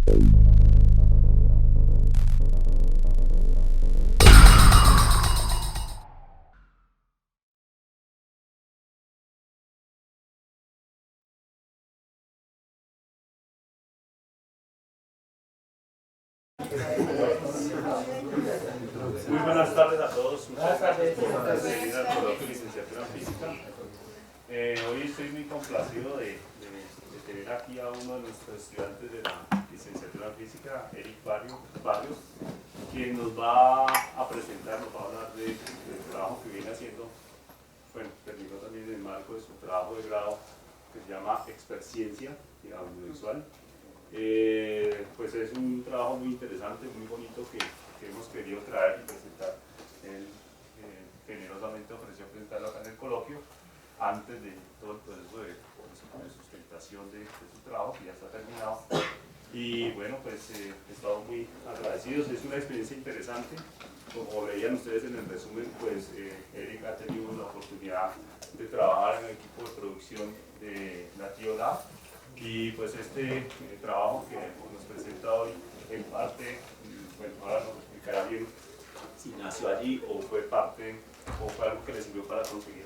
Muy buenas tardes a todos. Muchas gracias por venir al coloquio de licenciatura en física. Hoy estoy muy complacido de tener aquí a uno de nuestros estudiantes de la licenciatura en física, Eric Barrios, quien nos va a presentar, nos va a hablar del trabajo que viene haciendo. Bueno, terminó también en el marco de su trabajo de grado que se llama Experciencia Audiovisual. Pues es un trabajo muy interesante, muy bonito que hemos querido traer y presentar. Él generosamente ofreció presentarlo acá en el coloquio antes de todo el proceso de sustentación de su trabajo, que ya está terminado. Y bueno, pues estamos muy agradecidos, es una experiencia interesante. Como veían ustedes en el resumen, pues Eric ha tenido la oportunidad de trabajar en el equipo de producción de Nativo Lab. Y pues este trabajo que nos presenta hoy, en parte, bueno, ahora nos explicará bien si nació allí o fue parte, o fue algo que le sirvió para conseguir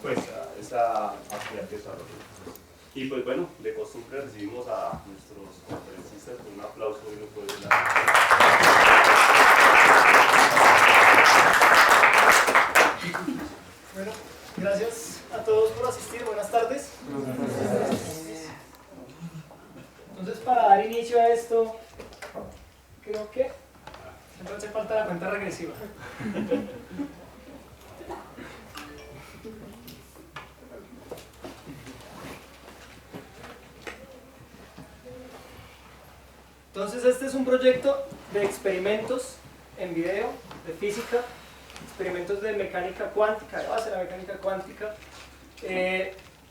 pues esa actividad de desarrollo. Y pues bueno, de costumbre recibimos a nuestros conferencistas con un aplauso y no puede dar. Bueno, gracias a todos por asistir, buenas tardes. Entonces, para dar inicio a esto, creo que siempre hace falta la cuenta regresiva. Entonces, este es un proyecto de experimentos en video, de física, experimentos de mecánica cuántica, de base de la mecánica cuántica,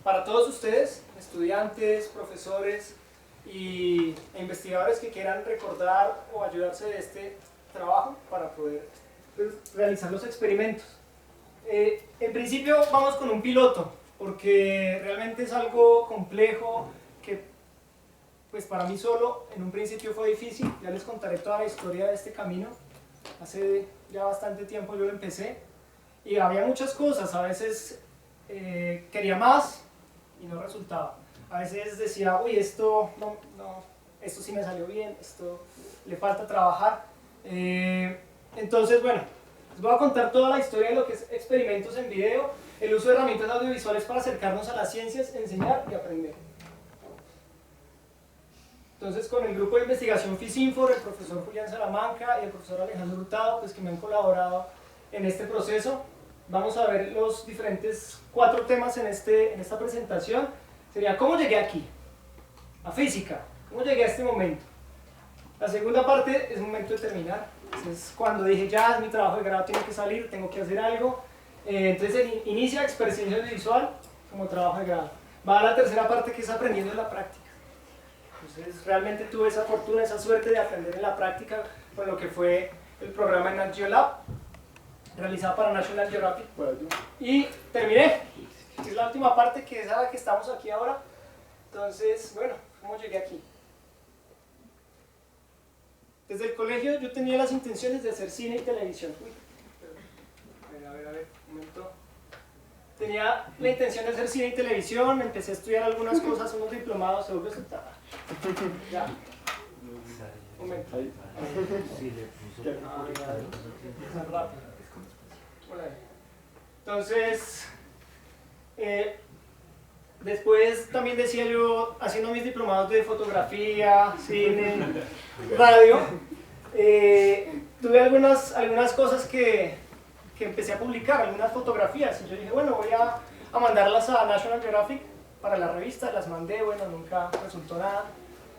para todos ustedes, estudiantes, profesores e investigadores que quieran recordar o ayudarse de este trabajo para poder realizar los experimentos. En principio vamos con un piloto, porque realmente es algo complejo que pues para mí solo en un principio fue difícil. Ya les contaré toda la historia de este camino. Hace ya bastante tiempo yo lo empecé y había muchas cosas, a veces quería más y no resultaba, a veces decía, uy, esto esto sí me salió bien, esto le falta trabajar. Entonces bueno, les voy a contar toda la historia de lo que es experimentos en video, el uso de herramientas audiovisuales para acercarnos a las ciencias, enseñar y aprender. Entonces, con el grupo de investigación FISINFOR, el profesor Julián Salamanca y el profesor Alejandro Hurtado, pues que me han colaborado en este proceso, vamos a ver los diferentes 4 temas en esta presentación. Sería, ¿cómo llegué aquí? A física. ¿Cómo llegué a este momento? La segunda parte es el momento de terminar. Es cuando dije, ya, mi trabajo de grado tiene que salir, tengo que hacer algo. Entonces, inicia experiencia visual como trabajo de grado. Va a la tercera parte, que es aprendiendo en la práctica. Entonces realmente tuve esa fortuna, esa suerte de aprender en la práctica con lo que fue el programa en Nat Geo Lab, realizado para National Geographic. Y terminé, que es la última parte, que es a la que estamos aquí ahora. Entonces, bueno, ¿cómo llegué aquí? Desde el colegio yo tenía las intenciones de hacer cine y televisión. Uy, a ver, un momento. Tenía la intención de hacer cine y televisión, empecé a estudiar algunas cosas, unos diplomados, seguro que ya. Un momento. Entonces, después también decía yo, haciendo mis diplomados de fotografía, cine, radio, tuve algunas cosas que empecé a publicar, algunas fotografías, y yo dije, bueno, voy a mandarlas a National Geographic para la revista, las mandé, bueno, nunca resultó nada,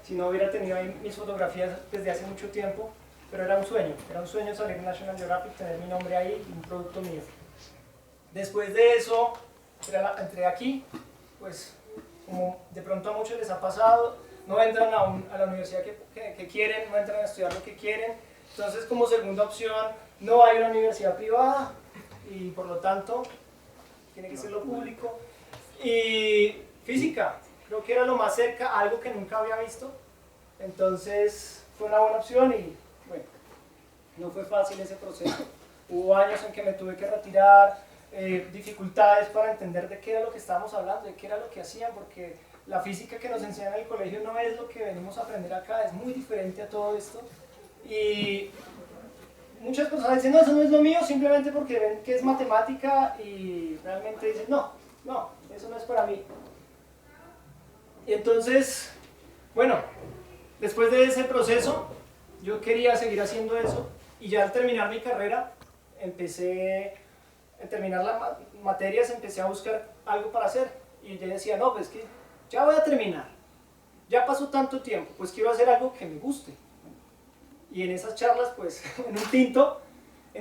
si no hubiera tenido ahí mis fotografías desde hace mucho tiempo, pero era un sueño salir en National Geographic, tener mi nombre ahí y un producto mío. Después de eso, entré aquí, pues como de pronto a muchos les ha pasado, no entran a la universidad que quieren, no entran a estudiar lo que quieren, entonces como segunda opción no hay una universidad privada y por lo tanto tiene que ser lo público. Y física, creo que era lo más cerca a algo que nunca había visto. Entonces fue una buena opción y bueno, no fue fácil ese proceso. Hubo años en que me tuve que retirar, dificultades para entender de qué era lo que estábamos hablando, de qué era lo que hacían, porque la física que nos enseñan en el colegio no es lo que venimos a aprender acá, es muy diferente a todo esto. Y muchas personas dicen, no, eso no es lo mío, simplemente porque ven que es matemática y realmente dicen, no, eso no es para mí. Y entonces, bueno, después de ese proceso, yo quería seguir haciendo eso y ya al terminar mi carrera, al terminar las materias, empecé a buscar algo para hacer. Y yo decía, no, pues que ya voy a terminar, ya pasó tanto tiempo, pues quiero hacer algo que me guste. Y en esas charlas, pues, en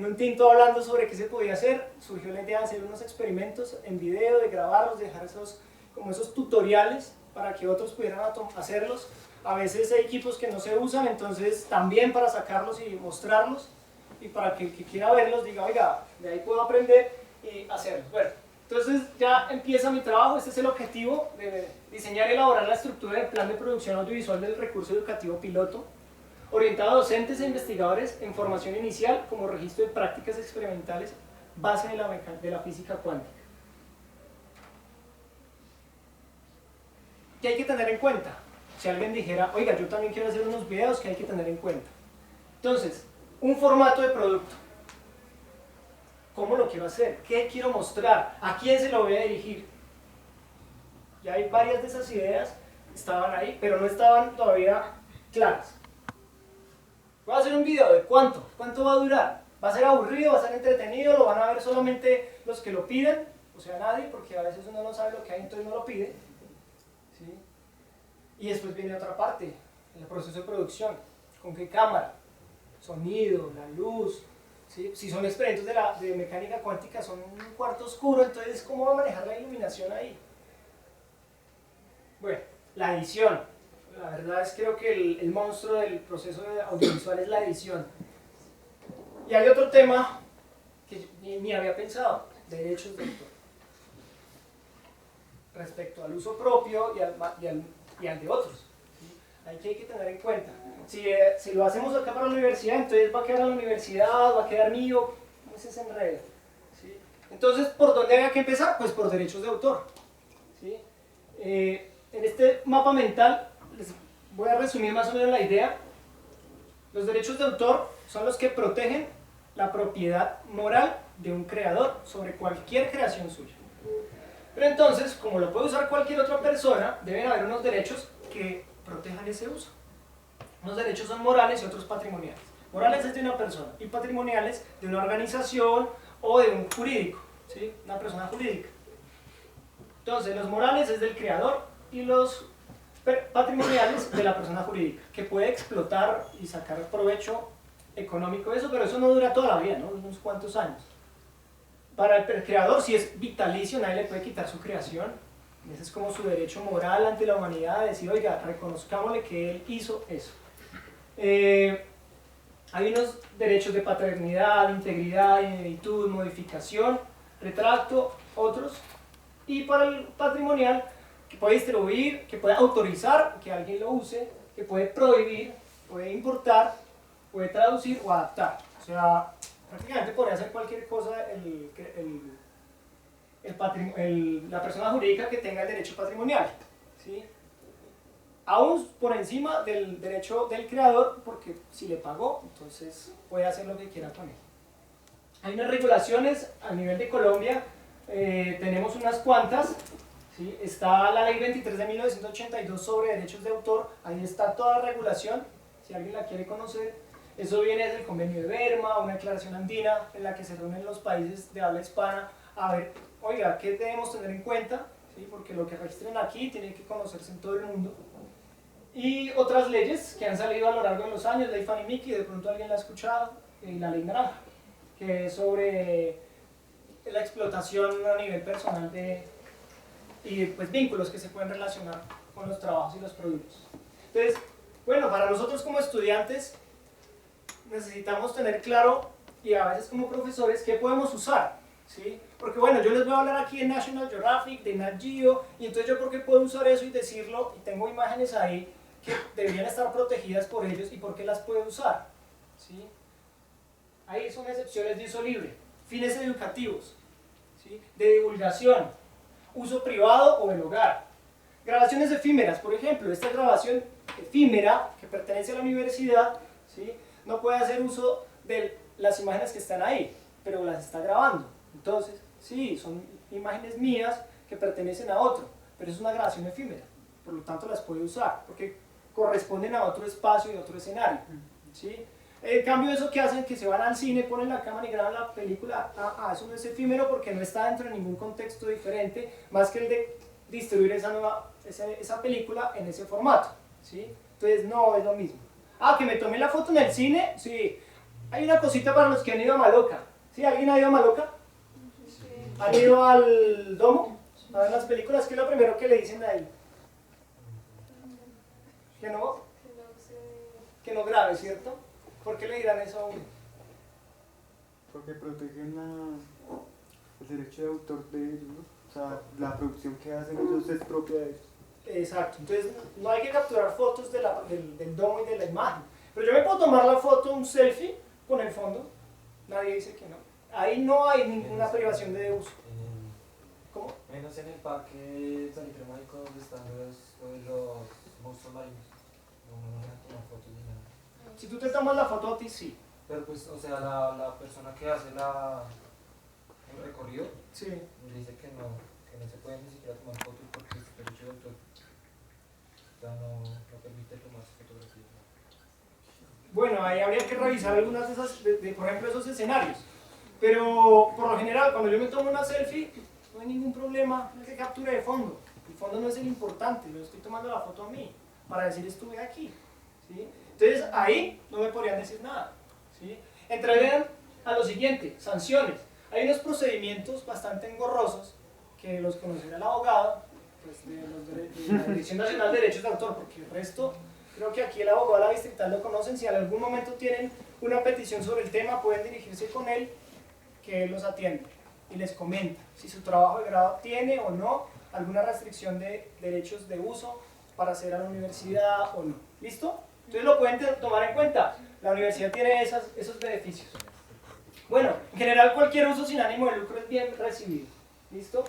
un tinto hablando sobre qué se podía hacer, surgió la idea de hacer unos experimentos en video, de grabarlos, de dejar esos tutoriales para que otros pudieran hacerlos. A veces hay equipos que no se usan, entonces también para sacarlos y mostrarlos, y para que el que quiera verlos diga, oiga, de ahí puedo aprender y hacerlos. Bueno, entonces ya empieza mi trabajo. Este es el objetivo de diseñar y elaborar la estructura del plan de producción audiovisual del recurso educativo piloto, orientado a docentes e investigadores en formación inicial como registro de prácticas experimentales base de la física cuántica. ¿Qué hay que tener en cuenta? Si alguien dijera, oiga, yo también quiero hacer unos videos, ¿qué hay que tener en cuenta? Entonces, un formato de producto. ¿Cómo lo quiero hacer? ¿Qué quiero mostrar? ¿A quién se lo voy a dirigir? Ya hay varias de esas ideas, estaban ahí, pero no estaban todavía claras. Voy a hacer un video de ¿cuánto? ¿Cuánto va a durar? ¿Va a ser aburrido? ¿Va a ser entretenido? ¿Lo van a ver solamente los que lo piden? O sea, nadie, porque a veces uno no sabe lo que hay, entonces no lo pide. ¿Sí? Y después viene otra parte, el proceso de producción. ¿Con qué cámara? Sonido, la luz. ¿Sí? Si son experimentos de mecánica cuántica, son un cuarto oscuro, entonces ¿cómo va a manejar la iluminación ahí? Bueno, la edición. La verdad es creo que el monstruo del proceso audiovisual es la edición. Y hay otro tema que ni había pensado, derechos de autor. Respecto al uso propio y al de otros. ¿Sí? Hay que tener en cuenta. Si lo hacemos acá para la universidad, entonces va a quedar en la universidad, va a quedar mío, ¿cómo es ese enredo? ¿Sí? Entonces, ¿por dónde había que empezar? Pues por derechos de autor. ¿Sí? En este mapa mental les voy a resumir más o menos la idea. Los derechos de autor son los que protegen la propiedad moral de un creador sobre cualquier creación suya. Pero entonces, como lo puede usar cualquier otra persona, deben haber unos derechos que protejan ese uso. Unos derechos son morales y otros patrimoniales. Morales es de una persona y patrimoniales de una organización o de un jurídico, ¿sí? Una persona jurídica. Entonces, los morales es del creador y los patrimoniales de la persona jurídica, que puede explotar y sacar provecho económico de eso, pero eso no dura toda la vida, ¿no? Unos cuantos años. Para el creador, si es vitalicio, nadie le puede quitar su creación. Ese es como su derecho moral ante la humanidad, de decir, oiga, reconozcámosle que él hizo eso. Hay unos derechos de paternidad, integridad, inheritud, modificación, retracto, otros. Y para el patrimonial, que puede distribuir, que puede autorizar que alguien lo use, que puede prohibir, puede importar, puede traducir o adaptar. O sea, prácticamente podría hacer cualquier cosa la persona jurídica que tenga el derecho patrimonial. ¿Sí? Aún por encima del derecho del creador, porque si le pagó, entonces puede hacer lo que quiera con él. Hay unas regulaciones a nivel de Colombia, tenemos unas cuantas. ¿Sí? Está la ley 23 de 1982 sobre derechos de autor, ahí está toda la regulación, si alguien la quiere conocer. Eso viene del convenio de Berma, una declaración andina en la que se reúnen los países de habla hispana a ver, oiga, ¿qué debemos tener en cuenta? ¿Sí? Porque lo que registren aquí tiene que conocerse en todo el mundo. Y otras leyes que han salido a lo largo de los años, ley Fanny-Mickey, de pronto alguien la ha escuchado, y la ley Naranja, que es sobre la explotación a nivel personal y pues vínculos que se pueden relacionar con los trabajos y los productos. Entonces, bueno, para nosotros como estudiantes necesitamos tener claro, y a veces como profesores, qué podemos usar. ¿sí? Porque bueno, yo les voy a hablar aquí de National Geographic, de Nat Geo, y entonces yo por qué puedo usar eso y decirlo, y tengo imágenes ahí que deberían estar protegidas por ellos, y por qué las puedo usar, ¿sí? Ahí son excepciones de uso libre, fines educativos, ¿sí? De divulgación, uso privado o en hogar. Grabaciones efímeras, por ejemplo, esta grabación efímera que pertenece a la universidad, ¿sí? No puede hacer uso de las imágenes que están ahí, pero las está grabando. Entonces, sí, son imágenes mías que pertenecen a otro, pero es una grabación efímera, por lo tanto las puede usar, porque corresponden a otro espacio y otro escenario, ¿sí? En cambio, eso que hacen, que se van al cine, ponen la cámara y graban la película, eso no es efímero porque no está dentro de ningún contexto diferente, más que el de distribuir esa película en ese formato, ¿sí? Entonces no es lo mismo. Que me tomé la foto en el cine, sí. Hay una cosita para los que han ido a Maloca. ¿Sí? ¿Alguien ha ido a Maloca? Sí. ¿Han ido al domo? A ver las películas, ¿qué es lo primero que le dicen ahí? ¿Que no? Que no grabe, ¿cierto? ¿Por qué le dirán eso a uno? Porque protegen el derecho de autor de ellos, ¿no? O sea, la producción que hacen ellos es propia de ellos. Exacto, entonces no hay que capturar fotos del domo y de la imagen. Pero yo me puedo tomar la foto, un selfie, con el fondo. Nadie dice que no. Ahí no hay ninguna privación de uso. ¿Cómo? Menos en el parque Sanitario Mágico donde están los monstruos marinos. No van a tomar fotos ni nada. Si tú te tomas la foto a ti, sí. Pero pues, o sea, la persona que hace el recorrido Sí. dice que no se puede ni siquiera tomar fotos porque es derecho de autor. O sea, no permite tomar fotografías. Bueno, ahí habría que revisar algunas de esas, por ejemplo, esos escenarios. Pero por lo general, cuando yo me tomo una selfie, no hay ningún problema, no hay que capture de fondo. El fondo no es el importante, yo estoy tomando la foto a mí, para decir estuve aquí, ¿sí? Entonces ahí no me podrían decir nada, ¿sí? Entrarían a lo siguiente, sanciones. Hay unos procedimientos bastante engorrosos que los conocerá el abogado, pues, de la Dirección Nacional de Derechos de Autor, porque el resto, creo que aquí el abogado de la distrital lo conocen. Si en algún momento tienen una petición sobre el tema, pueden dirigirse con él, que él los atiende y les comenta si su trabajo de grado tiene o no alguna restricción de derechos de uso para hacer a la universidad o no. ¿Listo? Entonces lo pueden tomar en cuenta. La universidad tiene esos beneficios. Bueno, en general cualquier uso sin ánimo de lucro es bien recibido. ¿Listo?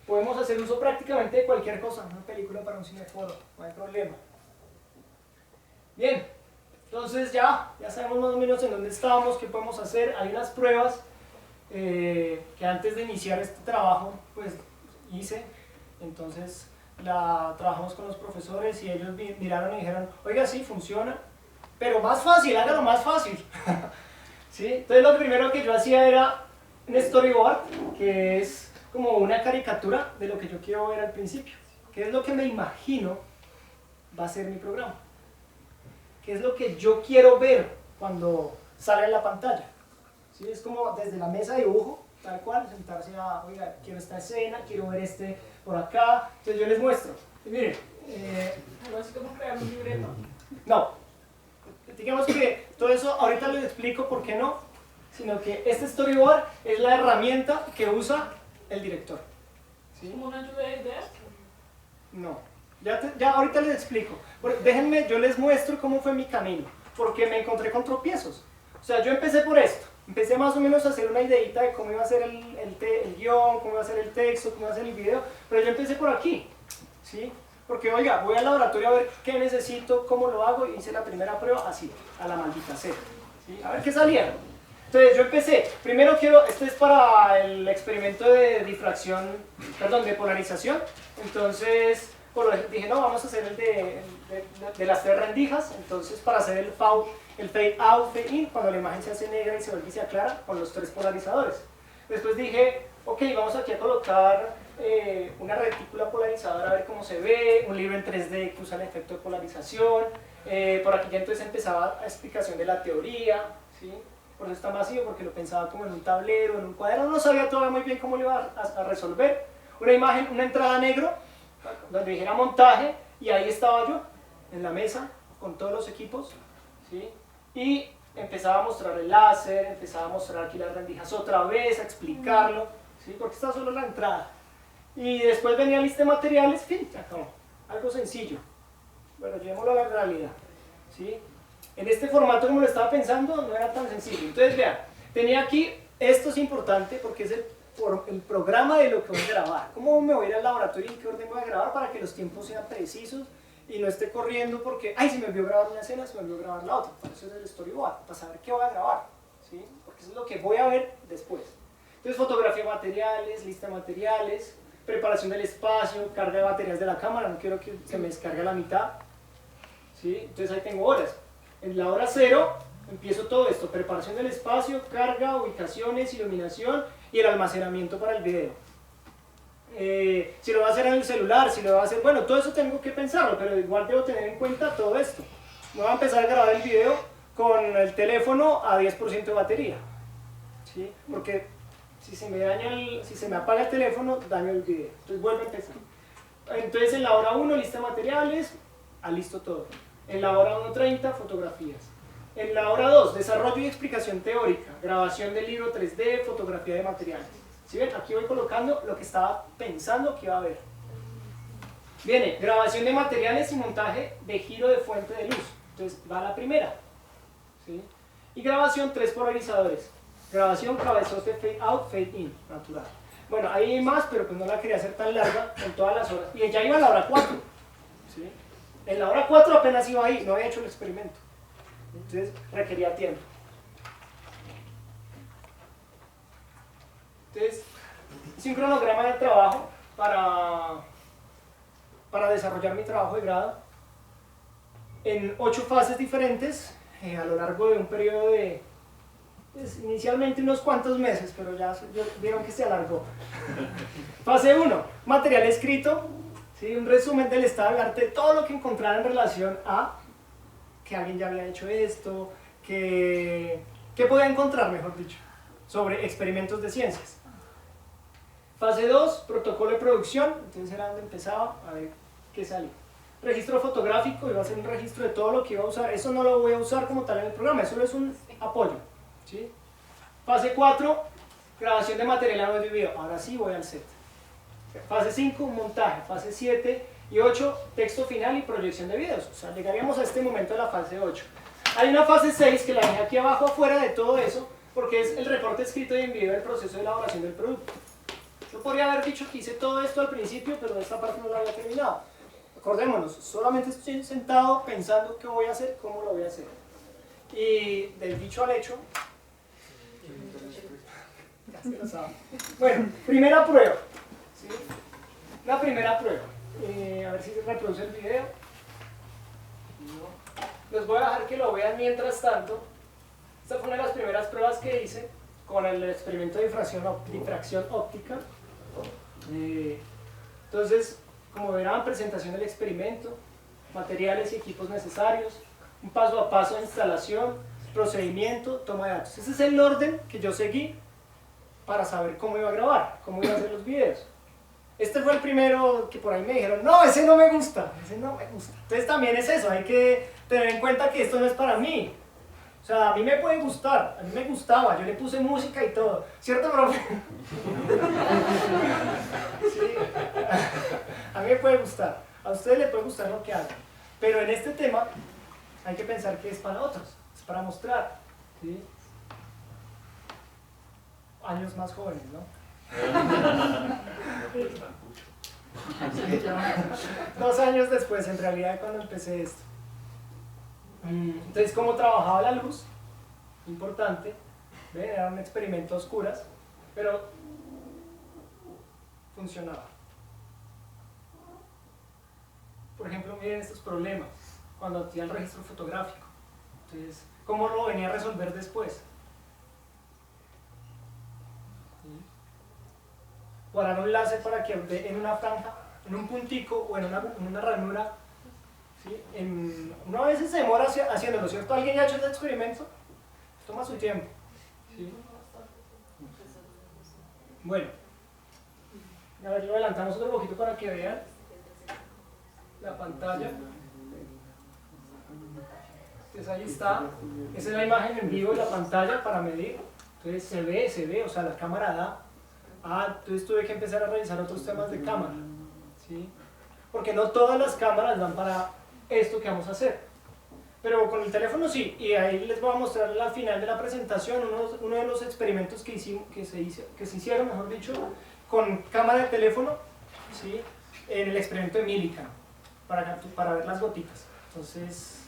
Podemos hacer uso prácticamente de cualquier cosa, una película para un cineforo, no hay problema. Bien, entonces ya sabemos más o menos en dónde estábamos, qué podemos hacer. Hay unas pruebas que antes de iniciar este trabajo pues hice, entonces trabajamos con los profesores y ellos miraron y dijeron, oiga, sí, funciona, pero más fácil, hágalo más fácil. ¿Sí? Entonces lo primero que yo hacía era un storyboard, que es como una caricatura de lo que yo quiero ver al principio, que es lo que me imagino va a ser mi programa, que es lo que yo quiero ver cuando sale en la pantalla. ¿Sí? Es como desde la mesa de dibujo, tal cual, sentarse a, oiga, quiero esta escena, quiero ver este por acá, entonces yo les muestro. Y miren, no es como crear un libreto. No, digamos que todo eso ahorita les explico por qué no, sino que este storyboard es la herramienta que usa el director. ¿Sí? ¿Como una lluvia de ideas? No, ya ahorita les explico. Déjenme, yo les muestro cómo fue mi camino, porque me encontré con tropiezos. O sea, yo empecé por esto. Empecé más o menos a hacer una ideita de cómo iba a ser el guión, cómo iba a ser el texto, cómo iba a ser el video, pero yo empecé por aquí, ¿sí? Porque, oiga, voy al laboratorio a ver qué necesito, cómo lo hago, y hice la primera prueba así, a la maldita sea, ¿sí? A ver qué salía. Entonces yo empecé, primero este es para el experimento de difracción, perdón, de polarización, entonces dije, no, vamos a hacer el de las 3 rendijas, entonces para hacer el fade out, fade in, cuando la imagen se hace negra y se vuelve y se aclara con los 3 polarizadores. Después dije, ok, vamos aquí a colocar una retícula polarizadora a ver cómo se ve, un libro en 3D que usa el efecto de polarización, por aquí ya entonces empezaba la explicación de la teoría, ¿sí? Por eso está masivo, porque lo pensaba como en un tablero, en un cuaderno, no sabía todavía muy bien cómo lo iba a resolver. Una imagen, una entrada negro, donde dijera montaje, y ahí estaba yo, en la mesa, con todos los equipos, ¿sí? Y empezaba a mostrar el láser, empezaba a mostrar aquí las rendijas otra vez, a explicarlo, ¿sí? Porque esta solo la entrada. Y después venía la lista de materiales, fin, se acabó. Algo sencillo. Bueno, llevémoslo a la realidad, ¿sí? En este formato, como lo estaba pensando, no era tan sencillo. Entonces, vean, tenía aquí, esto es importante porque es el programa de lo que voy a grabar. ¿Cómo me voy a ir al laboratorio y en qué orden voy a grabar para que los tiempos sean precisos y no esté corriendo porque, ay, se me olvidó grabar una escena, se me olvidó grabar la otra? Por eso es el storyboard, para saber qué voy a grabar, ¿sí? Porque eso es lo que voy a ver después. Entonces, fotografía de materiales, lista de materiales, preparación del espacio, carga de baterías de la cámara, no quiero que se me descargue a la mitad, ¿sí? Entonces ahí tengo horas. En la hora 0 empiezo todo esto, preparación del espacio, carga, ubicaciones, iluminación y el almacenamiento para el video. Si lo voy a hacer en el celular, si lo voy a hacer, bueno, todo eso tengo que pensarlo, pero igual debo tener en cuenta todo esto. Voy a empezar a grabar el video con el teléfono a 10% de batería, ¿sí? Porque si se me daña si se me apaga el teléfono, daño el video. Entonces vuelvo a empezar. Entonces en la hora 1, lista de materiales, listo todo. En la hora 1:30, fotografías. En la hora 2, desarrollo y explicación teórica, grabación del libro 3D, fotografía de materiales. ¿Sí ven? Aquí voy colocando lo que estaba pensando que iba a haber. Viene grabación de materiales y montaje de giro de fuente de luz. Entonces va la primera, ¿sí? Y grabación 3 polarizadores. Grabación cabezote fade out, fade in, natural. Bueno, ahí hay más, pero pues no la quería hacer tan larga con todas las horas. Y ya iba a la hora 4, ¿sí? En la hora 4 apenas iba ahí, no había hecho el experimento. Entonces requería tiempo. Entonces, hice un cronograma de trabajo para desarrollar mi trabajo de grado en 8 fases diferentes a lo largo de un periodo de pues, inicialmente unos cuantos meses, pero ya vieron que se alargó. Fase 1, material escrito, ¿sí? Un resumen del estado del arte, todo lo que encontrara en relación a que alguien ya había hecho esto, que podía encontrar, mejor dicho, sobre experimentos de ciencias. Fase 2, protocolo de producción, entonces era donde empezaba a ver qué salía. Registro fotográfico, iba a ser un registro de todo lo que iba a usar, eso no lo voy a usar como tal en el programa, eso es un apoyo, ¿sí? Fase 4, grabación de material audio y video, ahora sí voy al set. Fase 5, montaje. Fase 7 y 8, texto final y proyección de videos. O sea, llegaríamos a este momento de la fase 8. Hay una fase 6 que la dejé aquí abajo afuera de todo eso, porque es el reporte escrito y envío del proceso de elaboración del producto. Yo podría haber dicho que hice todo esto al principio, pero esta parte no la había terminado. Acordémonos, solamente estoy sentado pensando qué voy a hacer, cómo lo voy a hacer. Y del dicho al hecho, ya se lo saben. Bueno, primera prueba. ¿Sí? La primera prueba. A ver si se reproduce el video. Les voy a dejar que lo vean mientras tanto. Esta fue una de las primeras pruebas que hice con el experimento de difracción óptica. Entonces, como verán, presentación del experimento, materiales y equipos necesarios, un paso a paso de instalación, procedimiento, toma de datos. Ese es el orden que yo seguí para saber cómo iba a grabar, cómo iba a hacer los videos. Este fue el primero que por ahí me dijeron, no, ese no me gusta, ese no me gusta. Entonces también es eso, hay que tener en cuenta que esto no es para mí. O sea, a mí me puede gustar, a mí me gustaba, yo le puse música y todo. ¿Cierto, profe? Sí. A mí me puede gustar, a ustedes les puede gustar lo que hagan. Pero en este tema hay que pensar que es para otros, es para mostrar, ¿sí? Años más jóvenes, ¿no? Sí, 2 años después, en realidad, cuando empecé esto. Entonces, ¿cómo trabajaba la luz? Importante. ¿Ven? Era un experimento a oscuras, pero funcionaba. Por ejemplo, miren estos problemas cuando hacía el registro fotográfico. Entonces, ¿cómo lo venía a resolver después? Guardar un láser para que en una franja, en un puntico o en una ranura. ¿Sí? Una vez se demora haciéndolo, ¿cierto? ¿Alguien ya ha hecho este experimento? Toma su tiempo. ¿Sí? Bueno, a ver, lo adelantamos otro poquito para que vean la pantalla. Entonces ahí está, esa es la imagen en vivo de la pantalla para medir. Entonces se ve, o sea, la cámara da. Entonces tuve que empezar a revisar otros temas de cámara, ¿sí? Porque no todas las cámaras dan para esto que vamos a hacer. Pero con el teléfono sí, y ahí les voy a mostrar al final de la presentación uno de los experimentos que se hicieron, mejor dicho, con cámara de teléfono, ¿sí? En el experimento de Millikan, para ver las gotitas. Entonces,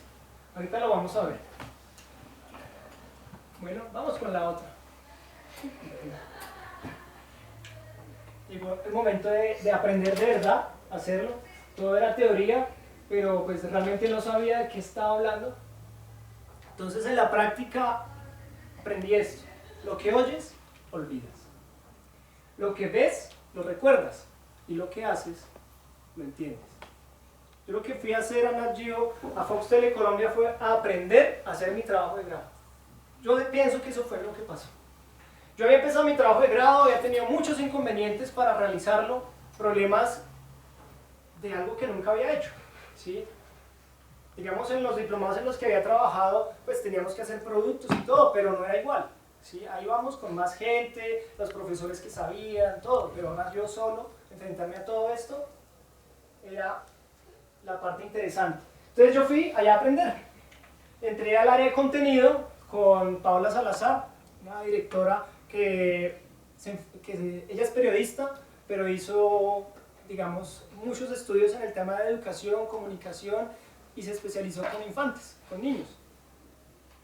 ahorita lo vamos a ver. Bueno, vamos con la otra. Llegó el momento de aprender de verdad, hacerlo. Todo era teoría, pero pues realmente no sabía de qué estaba hablando. Entonces en la práctica aprendí esto. Lo que oyes, olvidas. Lo que ves, lo recuerdas. Y lo que haces, lo entiendes. Yo lo que fui a hacer a Nat Geo, a Fox Tele Colombia, fue a aprender a hacer mi trabajo de grado. Yo pienso que eso fue lo que pasó. Yo había empezado mi trabajo de grado, había tenido muchos inconvenientes para realizarlo, problemas de algo que nunca había hecho, ¿sí? Digamos, en los diplomados en los que había trabajado, pues teníamos que hacer productos y todo, pero no era igual, ¿sí? Ahí vamos con más gente, los profesores que sabían, todo, pero ahora yo solo, enfrentarme a todo esto, era la parte interesante. Entonces yo fui allá a aprender. Entré al área de contenido con Paola Salazar, una directora que ella es periodista, pero hizo, digamos, muchos estudios en el tema de educación, comunicación, y se especializó con infantes, con niños,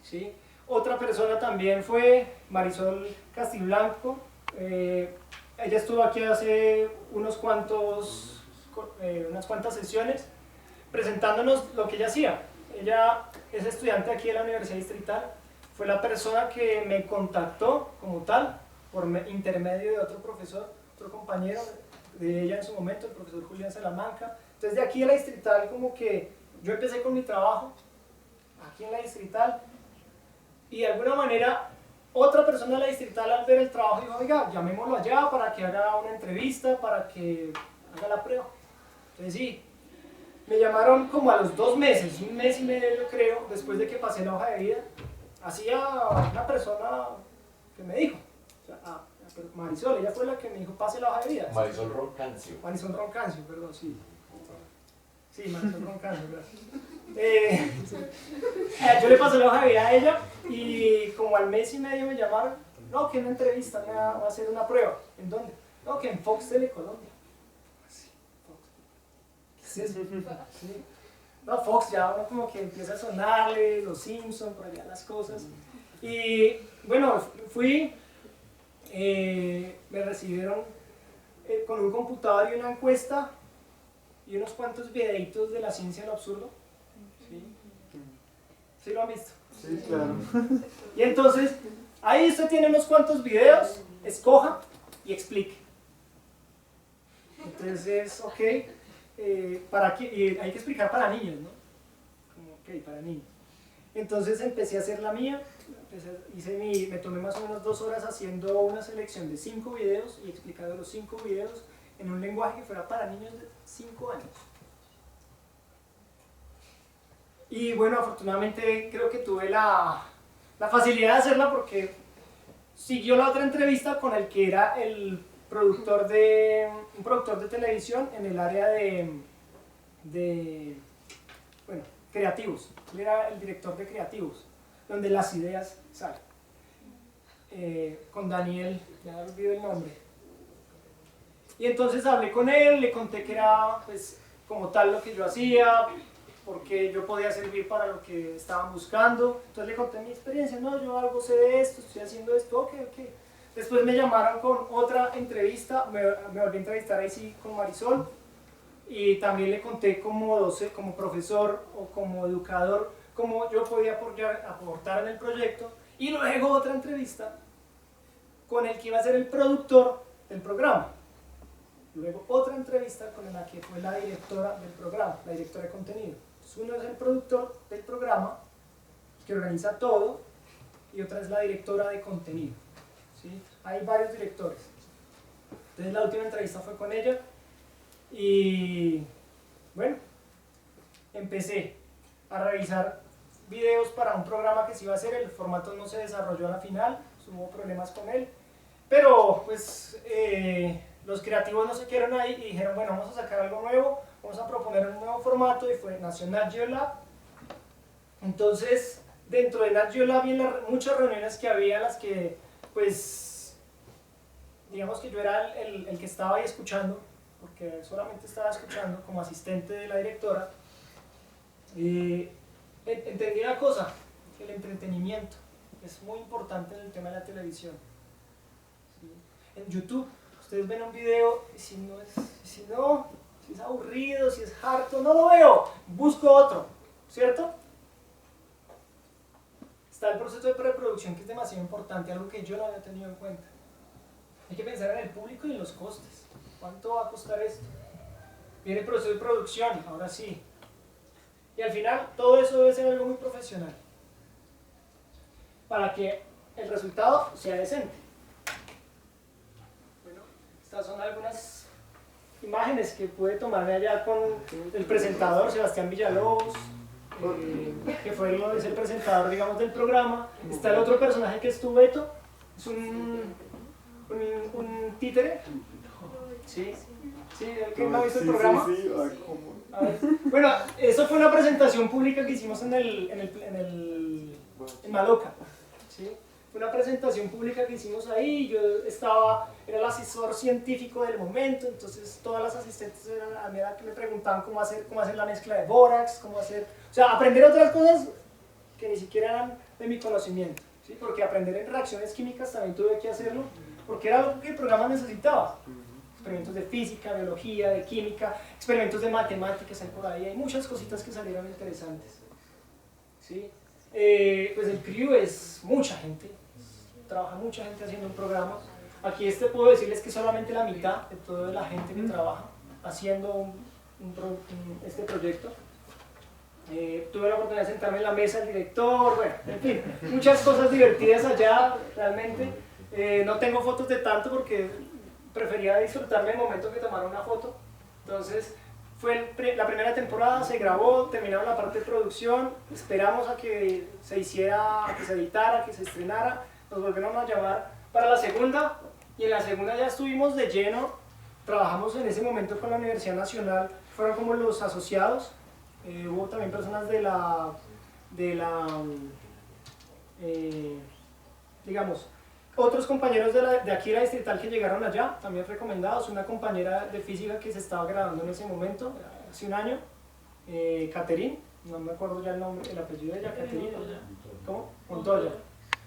¿sí? Otra persona también fue Marisol Castiblanco. Ella estuvo aquí hace unas cuantas sesiones presentándonos lo que ella hacía. Ella es estudiante aquí de la Universidad Distrital. Fue la persona que me contactó como tal, por intermedio de otro profesor, otro compañero de ella en su momento, el profesor Julián Salamanca. Entonces de aquí a la Distrital, como que yo empecé con mi trabajo aquí en la Distrital, y de alguna manera otra persona de la Distrital, al ver el trabajo, dijo: oiga, llamémoslo allá para que haga una entrevista, para que haga la prueba. Entonces sí, me llamaron como a los 2 meses, 1 mes y medio yo creo, después de que pasé la hoja de vida. Hacía una persona que me dijo, o sea, Marisol, ella fue la que me dijo: pase la hoja de vida. Marisol Roncancio. Marisol Roncancio, perdón, sí. Sí, Marisol Roncancio, gracias. Yo le pasé la hoja de vida a ella y como al mes y medio me llamaron: no, que una entrevista, me va a hacer una prueba. ¿En dónde? No, que en Fox Tele Colombia. Sí, Fox. ¿Qué es eso? Sí. No, Fox ya uno como que empieza a sonarle, los Simpsons, por allá las cosas. Y bueno, fui, me recibieron con un computador y una encuesta y unos cuantos videitos de la ciencia en lo absurdo. ¿Sí? ¿Sí lo han visto? Sí, claro. Y entonces, ahí usted tiene unos cuantos videos, escoja y explique. Entonces, ok, hay que explicar para niños, ¿no? Como, ok, para niños. Entonces empecé a hacer la mía, me tomé más o menos 2 horas haciendo una selección de 5 videos y explicando los 5 videos en un lenguaje que fuera para niños de 5 años. Y bueno, afortunadamente creo que tuve la facilidad de hacerla porque siguió la otra entrevista con el que era un productor de televisión en el área de creativos. Él era el director de creativos, donde las ideas salen. Con Daniel, ya olvidé el nombre. Y entonces hablé con él, le conté que era pues como tal lo que yo hacía, porque yo podía servir para lo que estaban buscando. Entonces le conté mi experiencia: no, yo algo sé de esto, estoy haciendo esto, ok. Después me llamaron con otra entrevista, me volví a entrevistar ahí sí con Marisol, y también le conté como profesor o como educador, cómo yo podía aportar en el proyecto, y luego otra entrevista con el que iba a ser el productor del programa. Luego otra entrevista con la que fue la directora del programa, la directora de contenido. Entonces, uno es el productor del programa, que organiza todo, y otra es la directora de contenido. ¿Sí? Hay varios directores. Entonces la última entrevista fue con ella, y bueno, empecé a revisar videos para un programa que se iba a hacer, el formato no se desarrolló a la final, hubo problemas con él, pero pues los creativos no se quedaron ahí y dijeron, bueno, vamos a sacar algo nuevo, vamos a proponer un nuevo formato, y fue National Geolab. Entonces, dentro de Nat Geo Lab y en muchas reuniones que había, las que, pues, digamos que yo era el que estaba ahí escuchando, porque solamente estaba escuchando como asistente de la directora, entendí una cosa, que el entretenimiento es muy importante en el tema de la televisión. ¿Sí? En YouTube, ustedes ven un video y si es aburrido, si es harto, no lo veo, busco otro, ¿cierto? Está el proceso de preproducción, que es demasiado importante, algo que yo no había tenido en cuenta. Hay que pensar en el público y en los costes. ¿Cuánto va a costar esto? Viene el proceso de producción, ahora sí. Y al final, todo eso debe ser algo muy profesional, para que el resultado sea decente. Bueno, estas son algunas imágenes que pude tomarme allá con el presentador Sebastián Villalobos, que es el presentador, digamos, del programa. Está el otro personaje que es Tubeto, es un títere. ¿Sí? ¿Sí? ¿El que no ha visto el programa? Sí, a ver. Bueno, eso fue una presentación pública que hicimos en Maloca. ¿Sí? Fue una presentación pública que hicimos ahí. Yo era el asesor científico del momento, entonces todas las asistentes a mi edad que me preguntaban cómo hacer la mezcla de bórax, o sea, aprender otras cosas que ni siquiera eran de mi conocimiento, ¿sí? Porque aprender en reacciones químicas también tuve que hacerlo, porque era algo que el programa necesitaba. Experimentos de física, biología, de química, experimentos de matemáticas, hay por ahí, hay muchas cositas que salieron interesantes. ¿Sí? Pues el crew es mucha gente, trabaja mucha gente haciendo un programa. Aquí puedo decirles que solamente la mitad de toda la gente que trabaja haciendo este proyecto. Tuve la oportunidad de sentarme en la mesa del director, bueno, en fin, muchas cosas divertidas allá, realmente. No tengo fotos de tanto porque prefería disfrutarme el momento que tomara una foto. Entonces, la primera temporada, se grabó, terminamos la parte de producción, esperamos a que se hiciera, a que se editara, a que se estrenara, nos volvieron a llamar para la segunda, y en la segunda ya estuvimos de lleno, trabajamos en ese momento con la Universidad Nacional, fueron como los asociados, hubo también personas digamos, otros compañeros de aquí de la distrital que llegaron allá, también recomendados, una compañera de física que se estaba graduando en ese momento, hace un año, Caterín, no me acuerdo ya el apellido de ella, Caterín, ¿cómo? Montoya.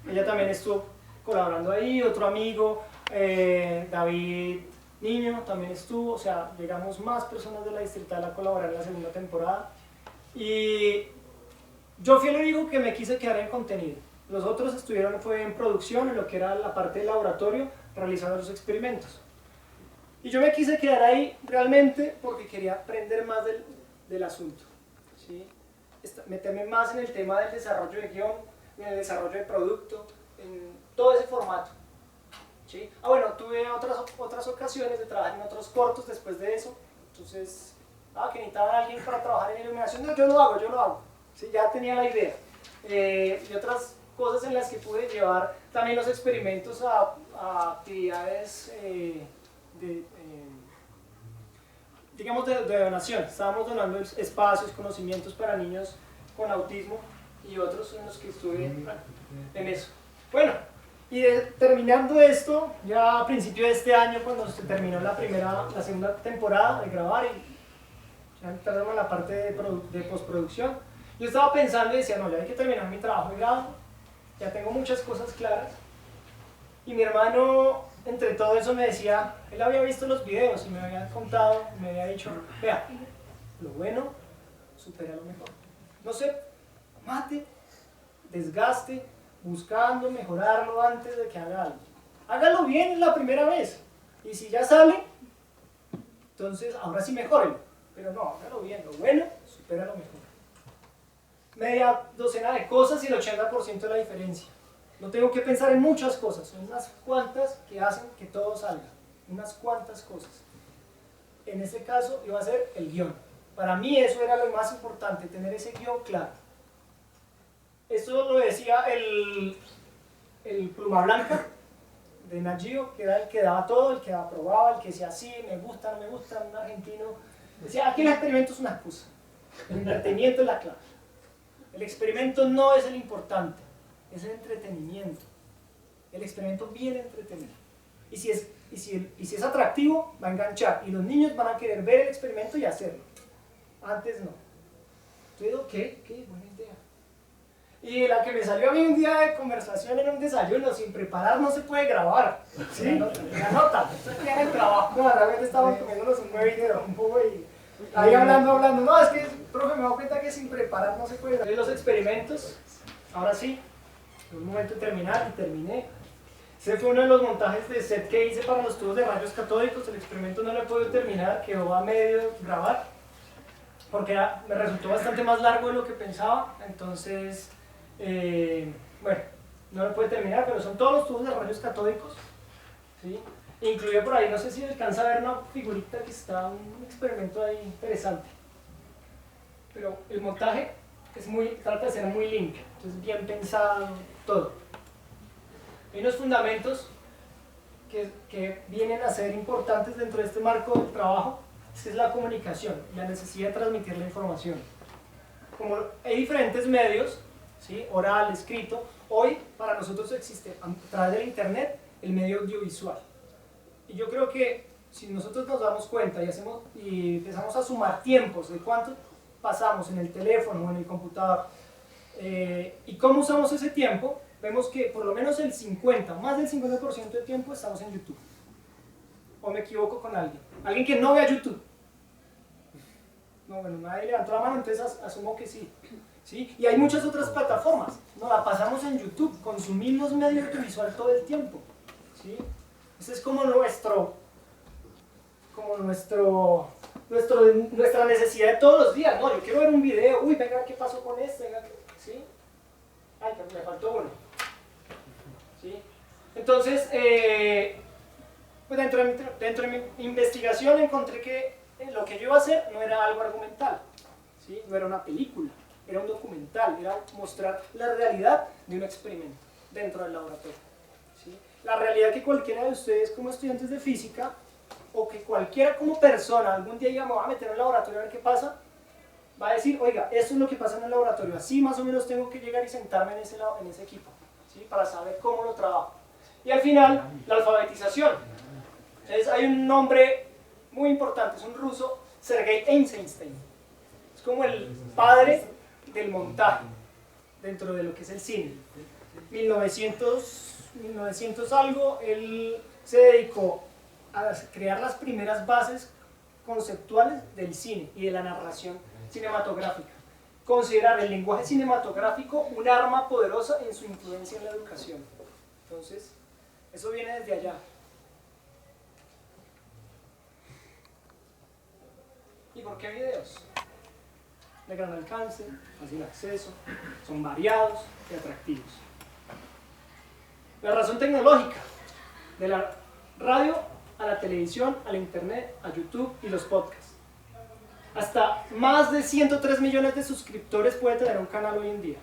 Ella también estuvo colaborando ahí, otro amigo, David Niño también estuvo, o sea, llegamos más personas de la distrital a colaborar en la segunda temporada. Y yo fui el único que me quise quedar en contenido. Los otros fue en producción, en lo que era la parte del laboratorio, realizando los experimentos. Y yo me quise quedar ahí realmente porque quería aprender más del asunto, ¿sí? Meterme más en el tema del desarrollo de guión, en el desarrollo de producto, en todo ese formato, ¿sí? Bueno, tuve otras ocasiones de trabajar en otros cortos después de eso, entonces, que necesitaban a alguien para trabajar en iluminación, no, yo lo hago, ¿sí? Ya tenía la idea. Y otras cosas en las que pude llevar también los experimentos a actividades digamos de donación. Estábamos donando espacios, conocimientos para niños con autismo y otros en los que estuve en eso. Bueno, y terminando esto, ya a principio de este año, cuando se terminó la segunda temporada de grabar y ya entramos en la parte de postproducción, yo estaba pensando y decía, no, ya hay que terminar mi trabajo de grado, ya tengo muchas cosas claras. Y mi hermano, entre todo eso, me decía, él había visto los videos y me había contado, me había dicho, vea, lo bueno supera lo mejor. No se mate, desgaste, buscando mejorarlo antes de que haga algo. Hágalo bien la primera vez. Y si ya sale, entonces ahora sí mejórelo. Pero no, hágalo bien, lo bueno supera lo mejor. Media docena de cosas y el 80% de la diferencia. No tengo que pensar en muchas cosas, son unas cuantas que hacen que todo salga. Unas cuantas cosas. En este caso iba a ser el guión. Para mí eso era lo más importante, tener ese guión claro. Esto lo decía el Pluma Blanca de Nat Geo, que era el que daba todo, el que aprobaba, el que decía sí, me gusta, no me gusta, un argentino. Decía, aquí el experimento es una excusa, el entretenimiento es la clave. El experimento no es el importante, es el entretenimiento. El experimento viene a entretener. Y si es atractivo, va a enganchar. Y los niños van a querer ver el experimento y hacerlo. Antes no. Entonces, ok, buena idea. Y la que me salió a mí un día de conversación en un desayuno, sin preparar no se puede grabar. ¿Sí? La nota. Esto ya en el trabajo. No, realmente estábamos comiéndonos un huevito, un poco y ahí hablando. No, es que, profe, me he dado cuenta que sin preparar no se puede grabar. Los experimentos, ahora sí, en un momento de terminar, y terminé. Ese fue uno de los montajes de set que hice para los tubos de rayos catódicos. El experimento no lo he podido terminar, quedó a medio grabar, porque me resultó bastante más largo de lo que pensaba. Entonces, bueno, no lo pude terminar, pero son todos los tubos de rayos catódicos, ¿sí? Incluido por ahí, no sé si alcanza a ver una figurita que está, un experimento ahí interesante. Pero el montaje trata de ser muy limpio, entonces bien pensado, todo. Hay unos fundamentos que vienen a ser importantes dentro de este marco de trabajo, es la comunicación, la necesidad de transmitir la información. Como hay diferentes medios, ¿sí? Oral, escrito, hoy para nosotros existe a través del internet el medio audiovisual. Y yo creo que si nosotros nos damos cuenta y empezamos a sumar tiempos de cuánto pasamos en el teléfono o en el computador y cómo usamos ese tiempo, vemos que por lo menos más del 50% del tiempo estamos en YouTube. ¿O me equivoco con alguien? ¿Alguien que no vea YouTube? No, bueno, nadie levantó la mano, entonces asumo que sí. ¿Sí? Y hay muchas otras plataformas. No, la pasamos en YouTube, consumimos medio audiovisual todo el tiempo. ¿Sí? Ese es como nuestra necesidad de todos los días. No, yo quiero ver un video, uy, venga, ¿qué pasó con este? Venga, ¿sí? Ay, me faltó uno. ¿Sí? Entonces, pues dentro de mi investigación encontré que lo que yo iba a hacer no era algo argumental, ¿sí? No era una película, era un documental, era mostrar la realidad de un experimento dentro del laboratorio, ¿sí? La realidad que cualquiera de ustedes como estudiantes de física o que cualquiera como persona algún día diga, me voy a meter en el laboratorio a ver qué pasa, va a decir, oiga, esto es lo que pasa en el laboratorio, así más o menos tengo que llegar y sentarme en ese equipo, ¿sí? Para saber cómo lo trabajo. Y al final, la alfabetización. Entonces hay un nombre muy importante, es un ruso, Sergei Eisenstein. Es como el padre del montaje dentro de lo que es el cine. 1900 algo, él se dedicó a crear las primeras bases conceptuales del cine y de la narración cinematográfica. Considerar el lenguaje cinematográfico un arma poderosa en su influencia en la educación. Entonces, eso viene desde allá. ¿Y por qué videos? De gran alcance, fácil acceso, son variados y atractivos. La razón tecnológica, de la radio a la televisión, al internet, a YouTube y los podcasts. Hasta más de 103 millones de suscriptores puede tener un canal hoy en día.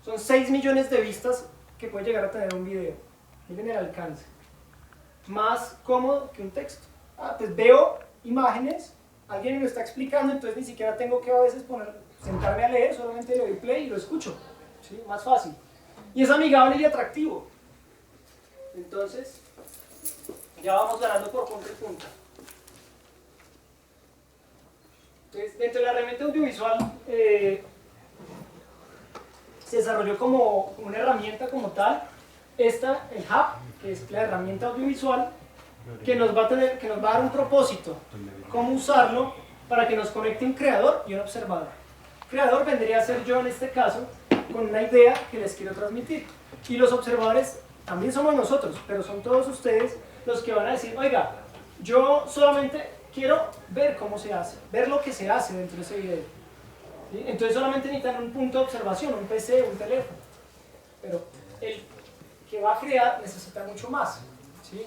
Son 6 millones de vistas que puede llegar a tener un video. Miren el alcance. Más cómodo que un texto. Pues veo imágenes, alguien me lo está explicando, entonces ni siquiera tengo que a veces sentarme a leer, solamente le doy play y lo escucho. ¿Sí? Más fácil. Y es amigable y atractivo. Entonces, ya vamos ganando por punto y punto. Entonces, dentro de la herramienta audiovisual se desarrolló como una herramienta como tal, el hub, que es la herramienta audiovisual, que nos va a dar un propósito, cómo usarlo para que nos conecte un creador y un observador. Creador vendría a ser yo en este caso, con una idea que les quiero transmitir. Y los observadores también somos nosotros, pero son todos ustedes los que van a decir, oiga, yo solamente quiero ver cómo se hace, ver lo que se hace dentro de ese video. ¿Sí? Entonces solamente necesitan un punto de observación, un PC, un teléfono. Pero el que va a crear necesita mucho más. ¿Sí?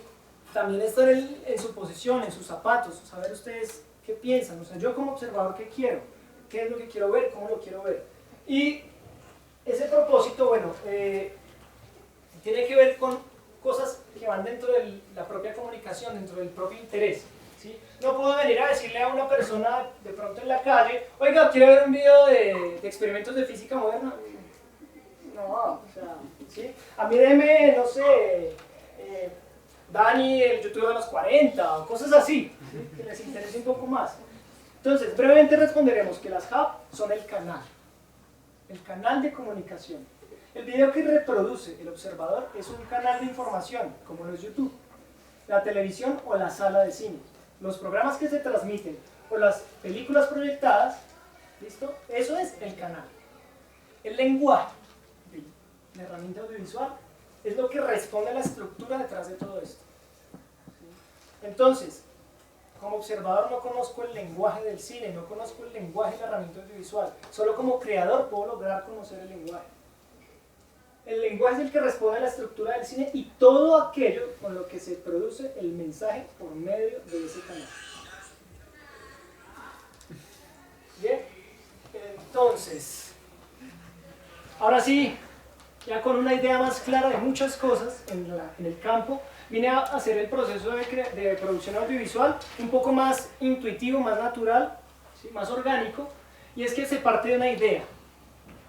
También estar en su posición, en sus zapatos, saber ustedes qué piensan. O sea, yo como observador, ¿qué quiero? ¿Qué es lo que quiero ver? ¿Cómo lo quiero ver? Y ese propósito, bueno, tiene que ver con cosas que van dentro de la propia comunicación, dentro del propio interés. ¿Sí? No puedo venir a decirle a una persona de pronto en la calle, oiga, ¿quiere ver un video de experimentos de física moderna? No, o sea, ¿sí? A mí déme, no sé, Dani, el youtuber de los 40, o cosas así, ¿sí? Que les interese un poco más. Entonces, brevemente responderemos que las hub son el canal de comunicación. El video que reproduce el observador es un canal de información, como lo es YouTube, la televisión o la sala de cine. Los programas que se transmiten o las películas proyectadas, ¿listo? Eso es el canal. El lenguaje, la herramienta audiovisual, es lo que responde a la estructura detrás de todo esto. ¿Sí? Entonces, como observador no conozco el lenguaje del cine, no conozco el lenguaje de la herramienta audiovisual. Solo como creador puedo lograr conocer el lenguaje. El lenguaje es el que responde a la estructura del cine y todo aquello con lo que se produce el mensaje por medio de ese canal. Bien, entonces, ahora sí, ya con una idea más clara de muchas cosas en el campo, vine a hacer el proceso de producción audiovisual un poco más intuitivo, más natural, ¿sí? Más orgánico, y es que se parte de una idea.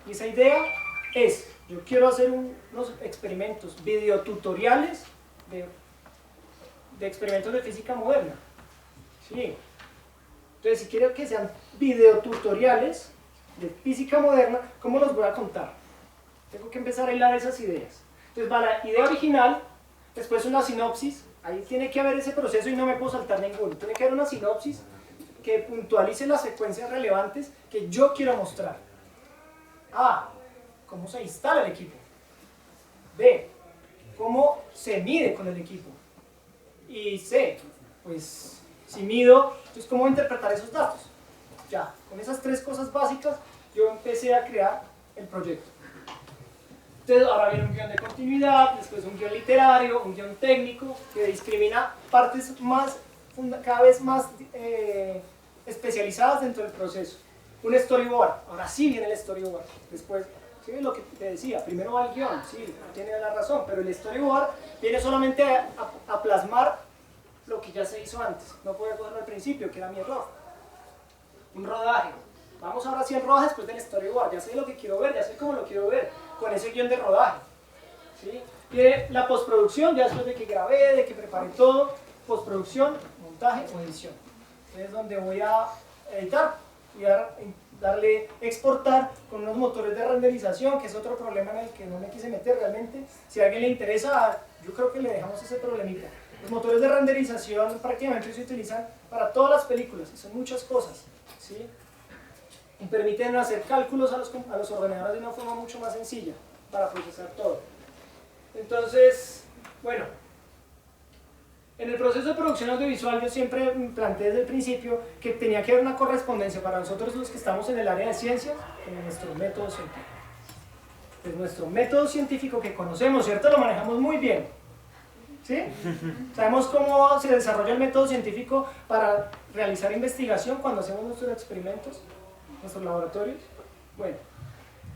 Y esa idea es, yo quiero hacer unos experimentos, videotutoriales de experimentos de física moderna. ¿Sí? Entonces, si quiero que sean videotutoriales de física moderna, ¿cómo los voy a contar? Tengo que empezar a hilar esas ideas. Entonces va la idea original, después una sinopsis, ahí tiene que haber ese proceso y no me puedo saltar ninguno. Tiene que haber una sinopsis que puntualice las secuencias relevantes que yo quiero mostrar. A, cómo se instala el equipo. B, cómo se mide con el equipo. Y C, pues si mido, entonces cómo interpretar esos datos. Ya, con esas tres cosas básicas yo empecé a crear el proyecto. Entonces ahora viene un guión de continuidad, después un guión literario, un guión técnico que discrimina partes cada vez más especializadas dentro del proceso. Un storyboard, ahora sí viene el storyboard. Después, ¿sí? Lo que te decía, primero va el guión, sí, tiene la razón, pero el storyboard viene solamente a plasmar lo que ya se hizo antes. No puedo cogerlo al principio, que era mi error. Un rodaje. Vamos ahora sí al rodaje después del storyboard. Ya sé lo que quiero ver, ya sé cómo lo quiero ver, con ese guión de rodaje. ¿Sí? Viene la postproducción, ya después de que grabé, de que preparé todo, postproducción, montaje o edición. Es donde voy a editar y darle exportar con unos motores de renderización, que es otro problema en el que no me quise meter realmente. Si a alguien le interesa, yo creo que le dejamos ese problemita. Los motores de renderización prácticamente se utilizan para todas las películas y son muchas cosas, ¿sí? Y permiten hacer cálculos a los ordenadores de una forma mucho más sencilla para procesar todo. Entonces, bueno, en el proceso de producción audiovisual yo siempre planteé desde el principio que tenía que haber una correspondencia para nosotros los que estamos en el área de ciencias con nuestro método científico. Pues nuestro método científico que conocemos, ¿cierto? Lo manejamos muy bien. ¿Sí? Sabemos cómo se desarrolla el método científico para realizar investigación cuando hacemos nuestros experimentos, nuestros laboratorios. Bueno,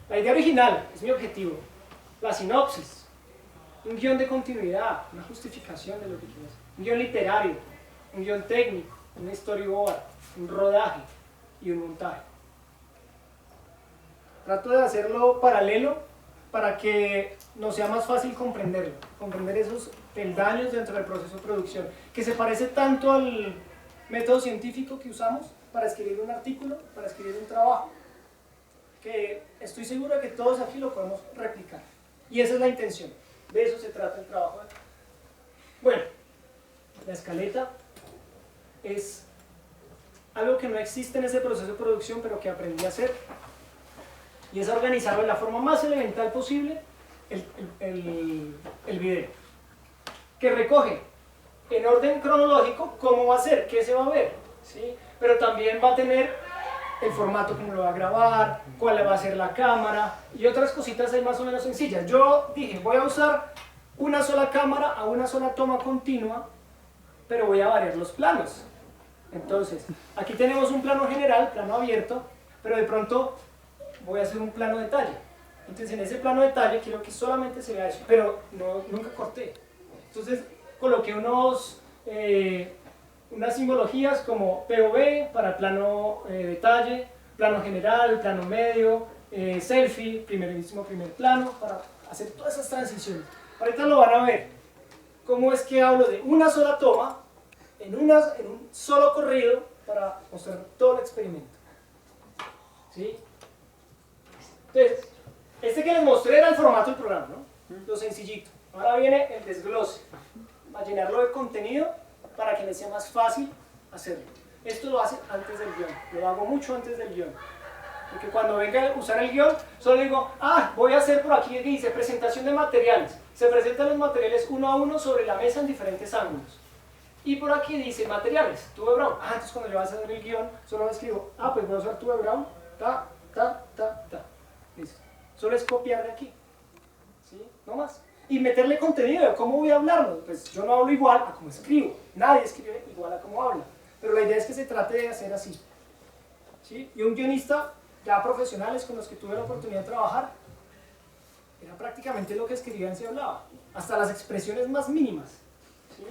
la idea original es mi objetivo, la sinopsis, un guión de continuidad, una justificación de lo que quiero hacer, un guión literario, un guión técnico, un storyboard, un rodaje y un montaje. Trato de hacerlo paralelo para que nos sea más fácil comprender esos peldaños dentro del proceso de producción, que se parece tanto al método científico que usamos para escribir un artículo, para escribir un trabajo, que estoy seguro de que todos aquí lo podemos replicar. Y esa es la intención, de eso se trata el trabajo. Bueno, la escaleta es algo que no existe en ese proceso de producción, pero que aprendí a hacer, y es organizarlo de la forma más elemental posible el video, que recoge en orden cronológico cómo va a ser, qué se va a ver, ¿sí? Pero también va a tener el formato, cómo lo va a grabar, cuál va a ser la cámara y otras cositas ahí más o menos sencillas. Yo dije, voy a usar una sola cámara a una sola toma continua, pero voy a variar los planos. Entonces, aquí tenemos un plano general, plano abierto, pero de pronto voy a hacer un plano detalle. Entonces en ese plano de detalle quiero que solamente se vea eso, pero nunca corté. Entonces coloqué unas simbologías como POV para plano detalle, plano general, plano medio, selfie, primerísimo primer plano, para hacer todas esas transiciones. Ahorita lo van a ver, cómo es que hablo de una sola toma, en un solo corrido, para mostrar todo el experimento. ¿Sí? Entonces, este que les mostré era el formato del programa, ¿no? Lo sencillito. Ahora viene el desglose, a llenarlo de contenido para que les sea más fácil hacerlo. Esto lo hacen antes del guión, lo hago mucho antes del guión. Porque cuando venga a usar el guión, solo digo, voy a hacer por aquí que dice presentación de materiales. Se presentan los materiales uno a uno sobre la mesa en diferentes ángulos. Y por aquí dice materiales, Tube Brown. Entonces cuando yo voy a hacer el guión, solo escribo, pues voy a usar Tube Brown, listo. Solo es copiar de aquí, ¿sí? No más. Y meterle contenido, ¿cómo voy a hablarlo? Pues yo no hablo igual a como escribo, nadie escribe igual a como habla. Pero la idea es que se trate de hacer así, ¿sí? Y un guionista, ya profesionales con los que tuve la oportunidad de trabajar, era prácticamente lo que escribían se hablaba, hasta las expresiones más mínimas, ¿sí?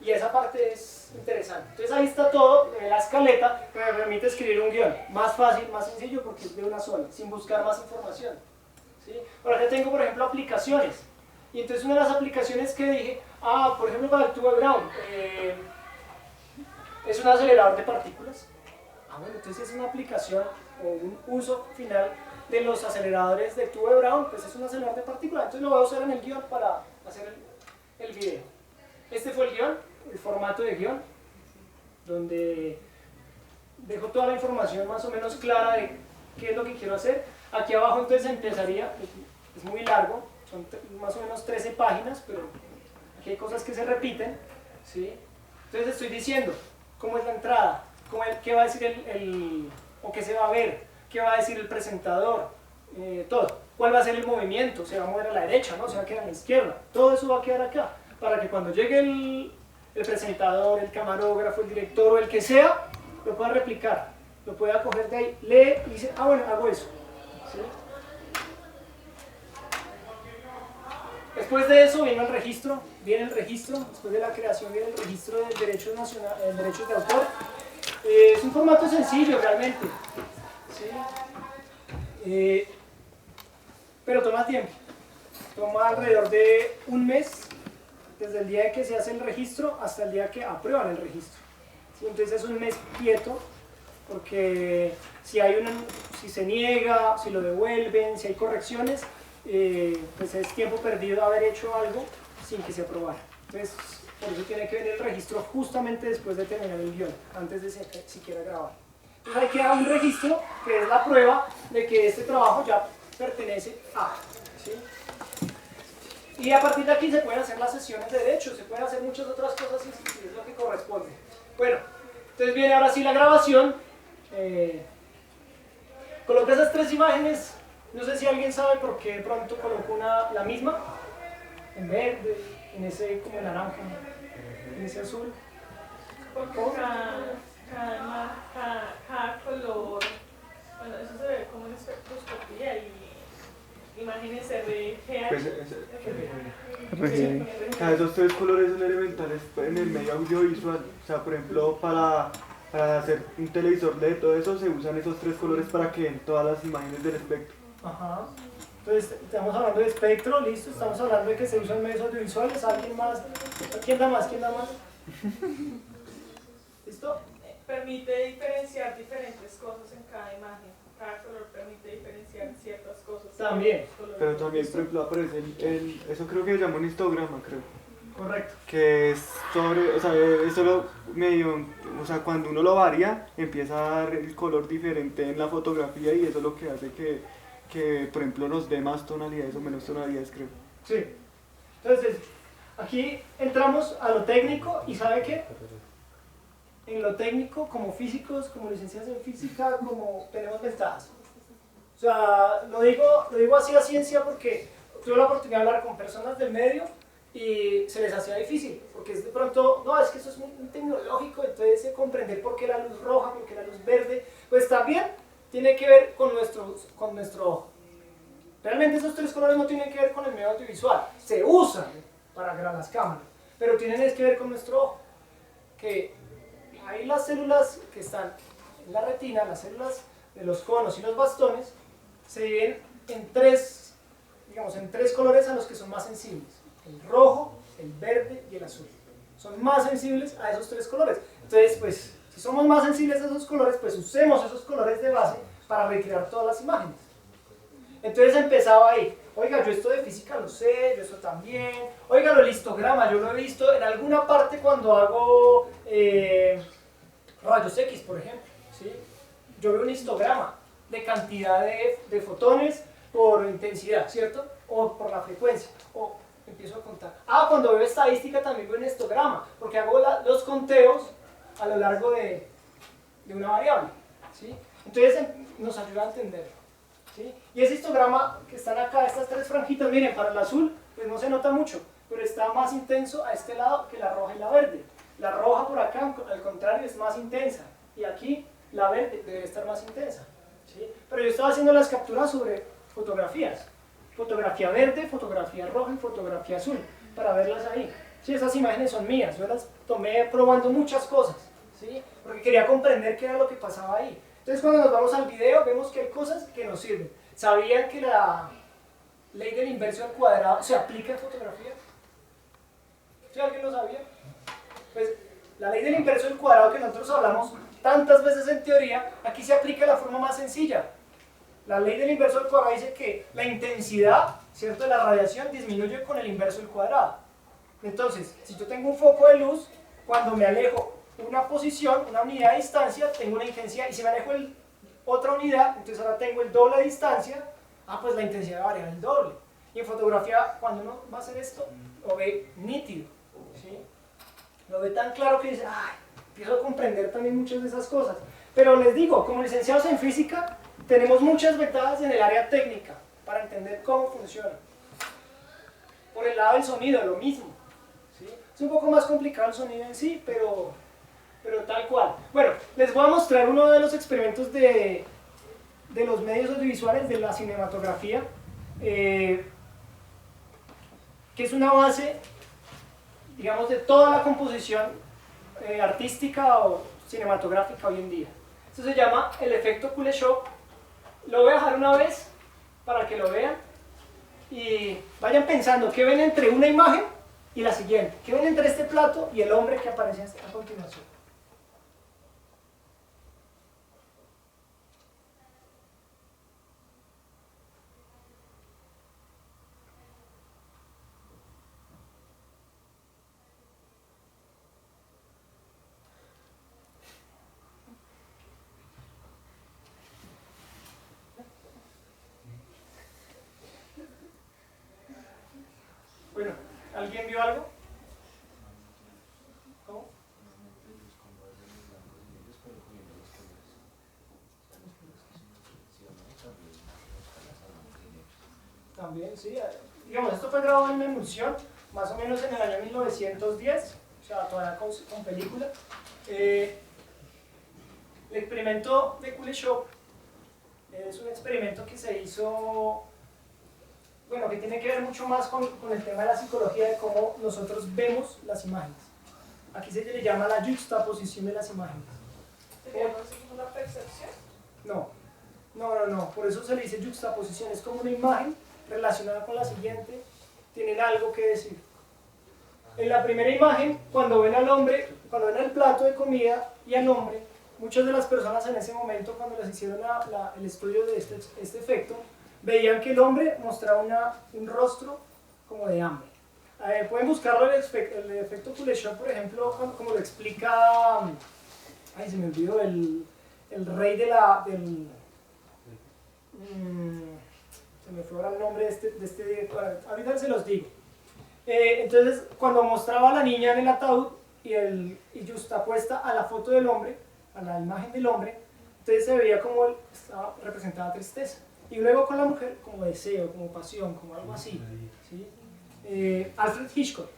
Y esa parte es interesante. Entonces ahí está todo, la escaleta que me permite escribir un guión, más fácil, más sencillo, porque es de una sola, sin buscar más información, ¿sí? Por acá tengo, por ejemplo, aplicaciones. Y entonces una de las aplicaciones que dije, por ejemplo para el Tube Brown, es un acelerador de partículas. Bueno, entonces es una aplicación o un uso final de los aceleradores de Tube Brown, pues es un acelerador de partículas. Entonces lo voy a usar en el guión para hacer el video. Este fue el guión, el formato de guión, donde dejo toda la información más o menos clara de qué es lo que quiero hacer. Aquí abajo entonces empezaría, es muy largo, son más o menos 13 páginas, pero aquí hay cosas que se repiten, ¿sí? Entonces estoy diciendo cómo es la entrada, qué va a decir o qué se va a ver, qué va a decir el presentador, todo. ¿Cuál va a ser el movimiento? ¿Se va a mover a la derecha? ¿No? ¿Se va a quedar a la izquierda? Todo eso va a quedar acá, para que cuando llegue el presentador, el camarógrafo, el director o el que sea, lo pueda replicar, lo pueda coger de ahí, lee y dice, bueno, hago eso, ¿sí? Después de eso viene el registro, después de la creación viene el registro de derechos de autor. Es un formato sencillo realmente, ¿sí? Pero toma tiempo, toma alrededor de un mes, desde el día en que se hace el registro hasta el día que aprueban el registro, ¿sí? Entonces es un mes quieto, porque si se niega, si lo devuelven, si hay correcciones, pues es tiempo perdido haber hecho algo sin que se aprobara. Entonces, por eso tiene que venir el registro justamente después de terminar el guión, antes de siquiera grabar. Entonces ahí queda un registro que es la prueba de que este trabajo ya pertenece a, ¿sí? Y a partir de aquí se pueden hacer las sesiones de derechos, se pueden hacer muchas otras cosas si es lo que corresponde. Bueno, entonces viene ahora sí la grabación. Coloqué esas 3 imágenes. No sé si alguien sabe por qué de pronto coloco la misma, en verde, en ese como naranja, en ese azul. Porque cada color, bueno, eso se ve como en espectroscopía y imágenes RGB. Pues, esos 3 colores son elementales en el medio audiovisual. O sea, por ejemplo, para hacer un televisor LED, todo eso se usan esos 3 colores para que den todas las imágenes del espectro. Ajá. Entonces, estamos hablando de espectro, listo, estamos hablando de que se usan medios audiovisuales. ¿Alguien más? ¿Quién da más? ¿Listo? Permite diferenciar diferentes cosas en cada imagen. Cada color permite diferenciar ciertas cosas. También. Pero también, por ejemplo, aparece eso creo que se llama un histograma, creo. Correcto. Que es sobre, o sea, eso cuando uno lo varía, empieza a dar el color diferente en la fotografía y eso es lo que hace que por ejemplo, nos dé más tonalidades o menos tonalidades, creo. Sí. Entonces, aquí entramos a lo técnico y ¿sabe qué? En lo técnico, como físicos, como licenciados en física, como tenemos ventajas. O sea, lo digo así a ciencia porque tuve la oportunidad de hablar con personas del medio y se les hacía difícil, porque es de pronto, no, es que eso es muy tecnológico, entonces comprender por qué la luz roja, por qué la luz verde, pues también tiene que ver con nuestro ojo. Realmente esos tres colores no tienen que ver con el medio audiovisual, se usan para grabar las cámaras, pero tienen que ver con nuestro ojo, que hay las células que están en la retina, las células de los conos y los bastones, se dividen en tres, digamos, en tres colores a los que son más sensibles, el rojo, el verde y el azul. Son más sensibles a esos tres colores. Entonces, pues, si somos más sensibles a esos colores, pues usemos esos colores de base para recrear todas las imágenes. Entonces empezaba ahí, oiga, yo esto de física lo sé, yo esto también, oiga, el histograma, yo lo he visto en alguna parte cuando hago rayos X, por ejemplo, ¿sí? Yo veo un histograma de cantidad de fotones por intensidad, ¿cierto? O por la frecuencia, o empiezo a contar. Cuando veo estadística también veo un histograma, porque hago los conteos a lo largo de una variable, ¿sí? Entonces nos ayuda a entenderlo. ¿Sí? Y ese histograma que están acá, estas tres franjitas, miren, para el azul, pues no se nota mucho, pero está más intenso a este lado que la roja y la verde. La roja por acá, al contrario, es más intensa, y aquí la verde debe estar más intensa. ¿Sí? Pero yo estaba haciendo las capturas sobre fotografías, fotografía verde, fotografía roja y fotografía azul, para verlas ahí. Sí, esas imágenes son mías, yo las tomé probando muchas cosas, ¿sí? Porque quería comprender qué era lo que pasaba ahí. Entonces cuando nos vamos al video vemos que hay cosas que nos sirven. ¿Sabían que la ley del inverso al cuadrado se aplica en fotografía? ¿Sí alguien lo sabía? Pues la ley del inverso al cuadrado que nosotros hablamos tantas veces en teoría, aquí se aplica de la forma más sencilla. La ley del inverso al cuadrado dice que la intensidad, ¿cierto?, de la radiación disminuye con el inverso al cuadrado. Entonces, si yo tengo un foco de luz, cuando me alejo una posición, una unidad de distancia, tengo una intensidad, y si me alejo otra unidad, entonces ahora tengo el doble de distancia, pues la intensidad va a variar el doble. Y en fotografía, cuando uno va a hacer esto, lo ve nítido, ¿sí? Lo ve tan claro que dice, empiezo a comprender también muchas de esas cosas. Pero les digo, como licenciados en física, tenemos muchas ventajas en el área técnica, para entender cómo funciona. Por el lado del sonido, lo mismo, ¿sí? Es un poco más complicado el sonido en sí, pero tal cual. Bueno, les voy a mostrar uno de los experimentos de los medios audiovisuales, de la cinematografía, que es una base, digamos, de toda la composición artística o cinematográfica hoy en día. Esto se llama el efecto Kuleshov. Lo voy a dejar una vez para que lo vean y vayan pensando qué ven entre una imagen y la siguiente, qué ven entre este plato y el hombre que aparece a continuación. Bueno, ¿alguien vio algo? ¿Cómo? También, sí. Digamos, esto fue grabado en una emulsión, más o menos en el año 1910, o sea, todavía con película. El experimento de Kuleshov es un experimento que se hizo, bueno, que tiene que ver mucho más con el tema de la psicología, de cómo nosotros vemos las imágenes. Aquí se le llama la juxtaposición de las imágenes. ¿Tenemos una percepción? No, por eso se le dice juxtaposición, es como una imagen relacionada con la siguiente, tienen algo que decir. En la primera imagen, cuando ven al hombre, cuando ven el plato de comida y al hombre, muchas de las personas en ese momento, cuando les hicieron el estudio de este efecto, veían que el hombre mostraba un rostro como de hambre. Pueden buscarlo el efecto Kuleshov, por ejemplo, como lo explica, se me olvidó, el rey se me fue ahora el nombre de este ahorita se los digo. Entonces, cuando mostraba a la niña en el ataúd y justapuesta a la foto del hombre, a la imagen del hombre, entonces se veía como estaba representada tristeza. Y luego con la mujer como deseo, como pasión, como algo así, ¿sí? Alfred Hitchcock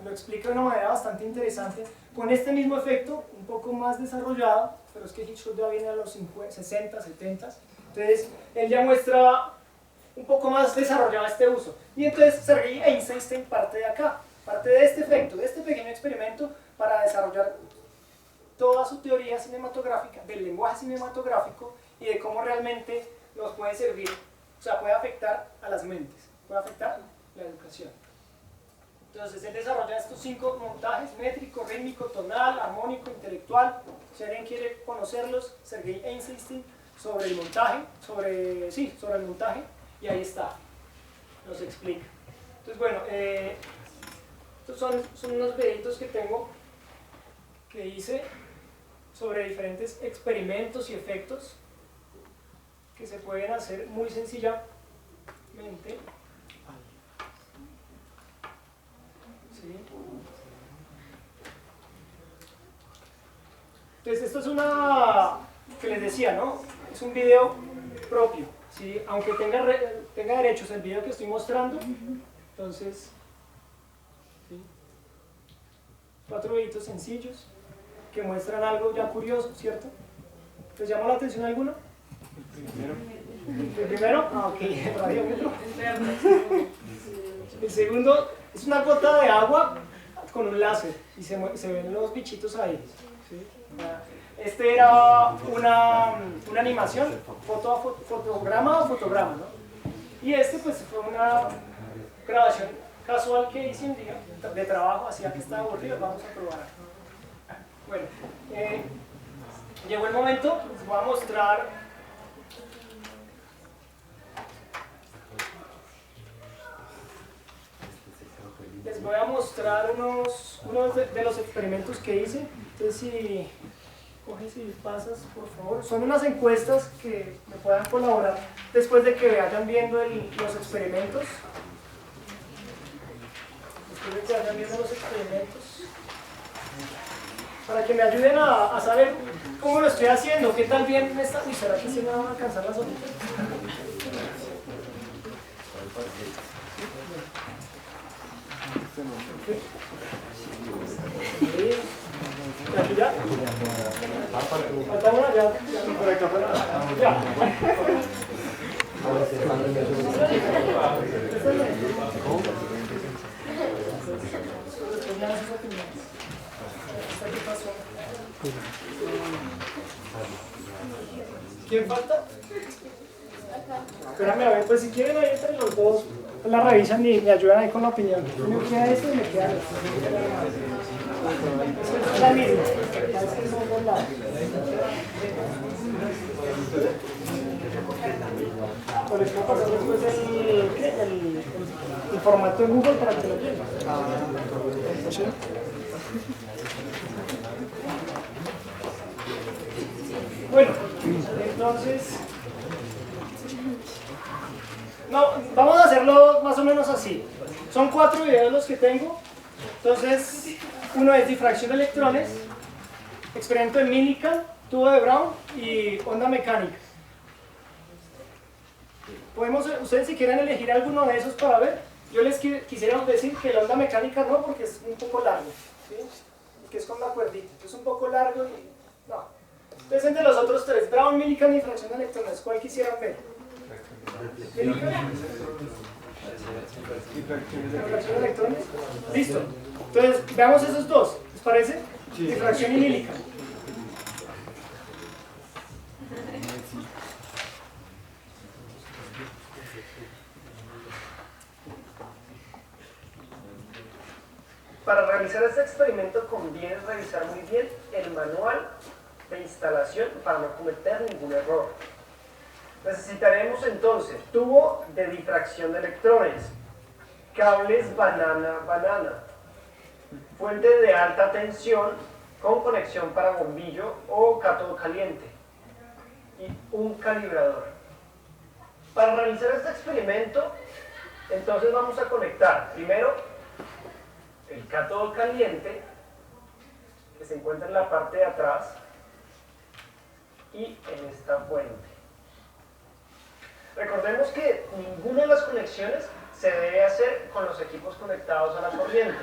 lo explica de una manera bastante interesante, con este mismo efecto, un poco más desarrollado, pero es que Hitchcock ya viene a los 60, 70, entonces él ya muestra un poco más desarrollado este uso. Y entonces Sergei Eisenstein parte de acá, parte de este efecto, de este pequeño experimento para desarrollar toda su teoría cinematográfica, del lenguaje cinematográfico y de cómo realmente nos puede servir, o sea, puede afectar a las mentes, puede afectar la educación. Entonces él desarrolla estos 5 montajes: métrico, rítmico, tonal, armónico, intelectual. Si alguien quiere conocerlos, Sergei Eisenstein, sobre el montaje, sobre el montaje, y ahí está, nos explica. Entonces bueno, estos son unos videitos que tengo, que hice sobre diferentes experimentos y efectos que se pueden hacer muy sencillamente. ¿Sí? Entonces esto es una, que les decía, ¿no? Es un video propio, ¿sí? Aunque tenga derechos el video que estoy mostrando. Entonces, ¿sí? 4 videitos sencillos que muestran algo ya curioso, ¿cierto? ¿Les llama la atención alguno? ¿El primero? Ah, ok, el radiómetro. El segundo es una gota de agua con un láser y se ven los bichitos ahí, ¿sí? Este era una animación, fotograma o fotograma, ¿no? Y este pues fue una grabación casual que hice un día de trabajo, hacía que estaba aburrido, vamos a probar. Bueno, llegó el momento, les voy a mostrar unos de los experimentos que hice. Entonces si coges y pasas, por favor. Son unas encuestas que me puedan colaborar después de que vayan viendo los experimentos. Para que me ayuden a saber cómo lo estoy haciendo, qué tal bien me está. Uy, ¿será que sí me van a alcanzar las hojitas? ¿Aquí ya? ¿Falta una? Ya. Por acá afuera. Ya. ¿Quién falta? Espérame a ver, pues si quieren ahí entre los dos la revisan y me ayudan ahí con la opinión. Me queda esto y me queda esto. Es la misma. Es que son dos lados. Por eso pasar después el formato de Google para que lo lleven. ¿Sí? Bueno, entonces, vamos a hacerlo más o menos así. Son 4 videos los que tengo. Entonces, uno es difracción de electrones, experimento de Millikan, tubo de Brown y onda mecánica. Ustedes si quieren elegir alguno de esos para ver. Yo les quisiera decir que la onda mecánica no, porque es un poco largo, ¿sí? Que es con la cuerdita, es un poco largo y no. Entonces entre los otros 3, Brown, Millikan y difracción de electrones, ¿cuál quisieran ver? ¿Millikan? ¿Difracción de electrones? Listo. Entonces veamos esos dos, ¿les parece? Sí. Difracción y Millikan. Para realizar este experimento conviene revisar muy bien el manual de instalación para no cometer ningún error. Necesitaremos entonces tubo de difracción de electrones, cables banana, fuente de alta tensión con conexión para bombillo o cátodo caliente y un calibrador. Para realizar este experimento, entonces vamos a conectar primero el cátodo caliente, que se encuentra en la parte de atrás, y en esta fuente. Recordemos que ninguna de las conexiones se debe hacer con los equipos conectados a la corriente,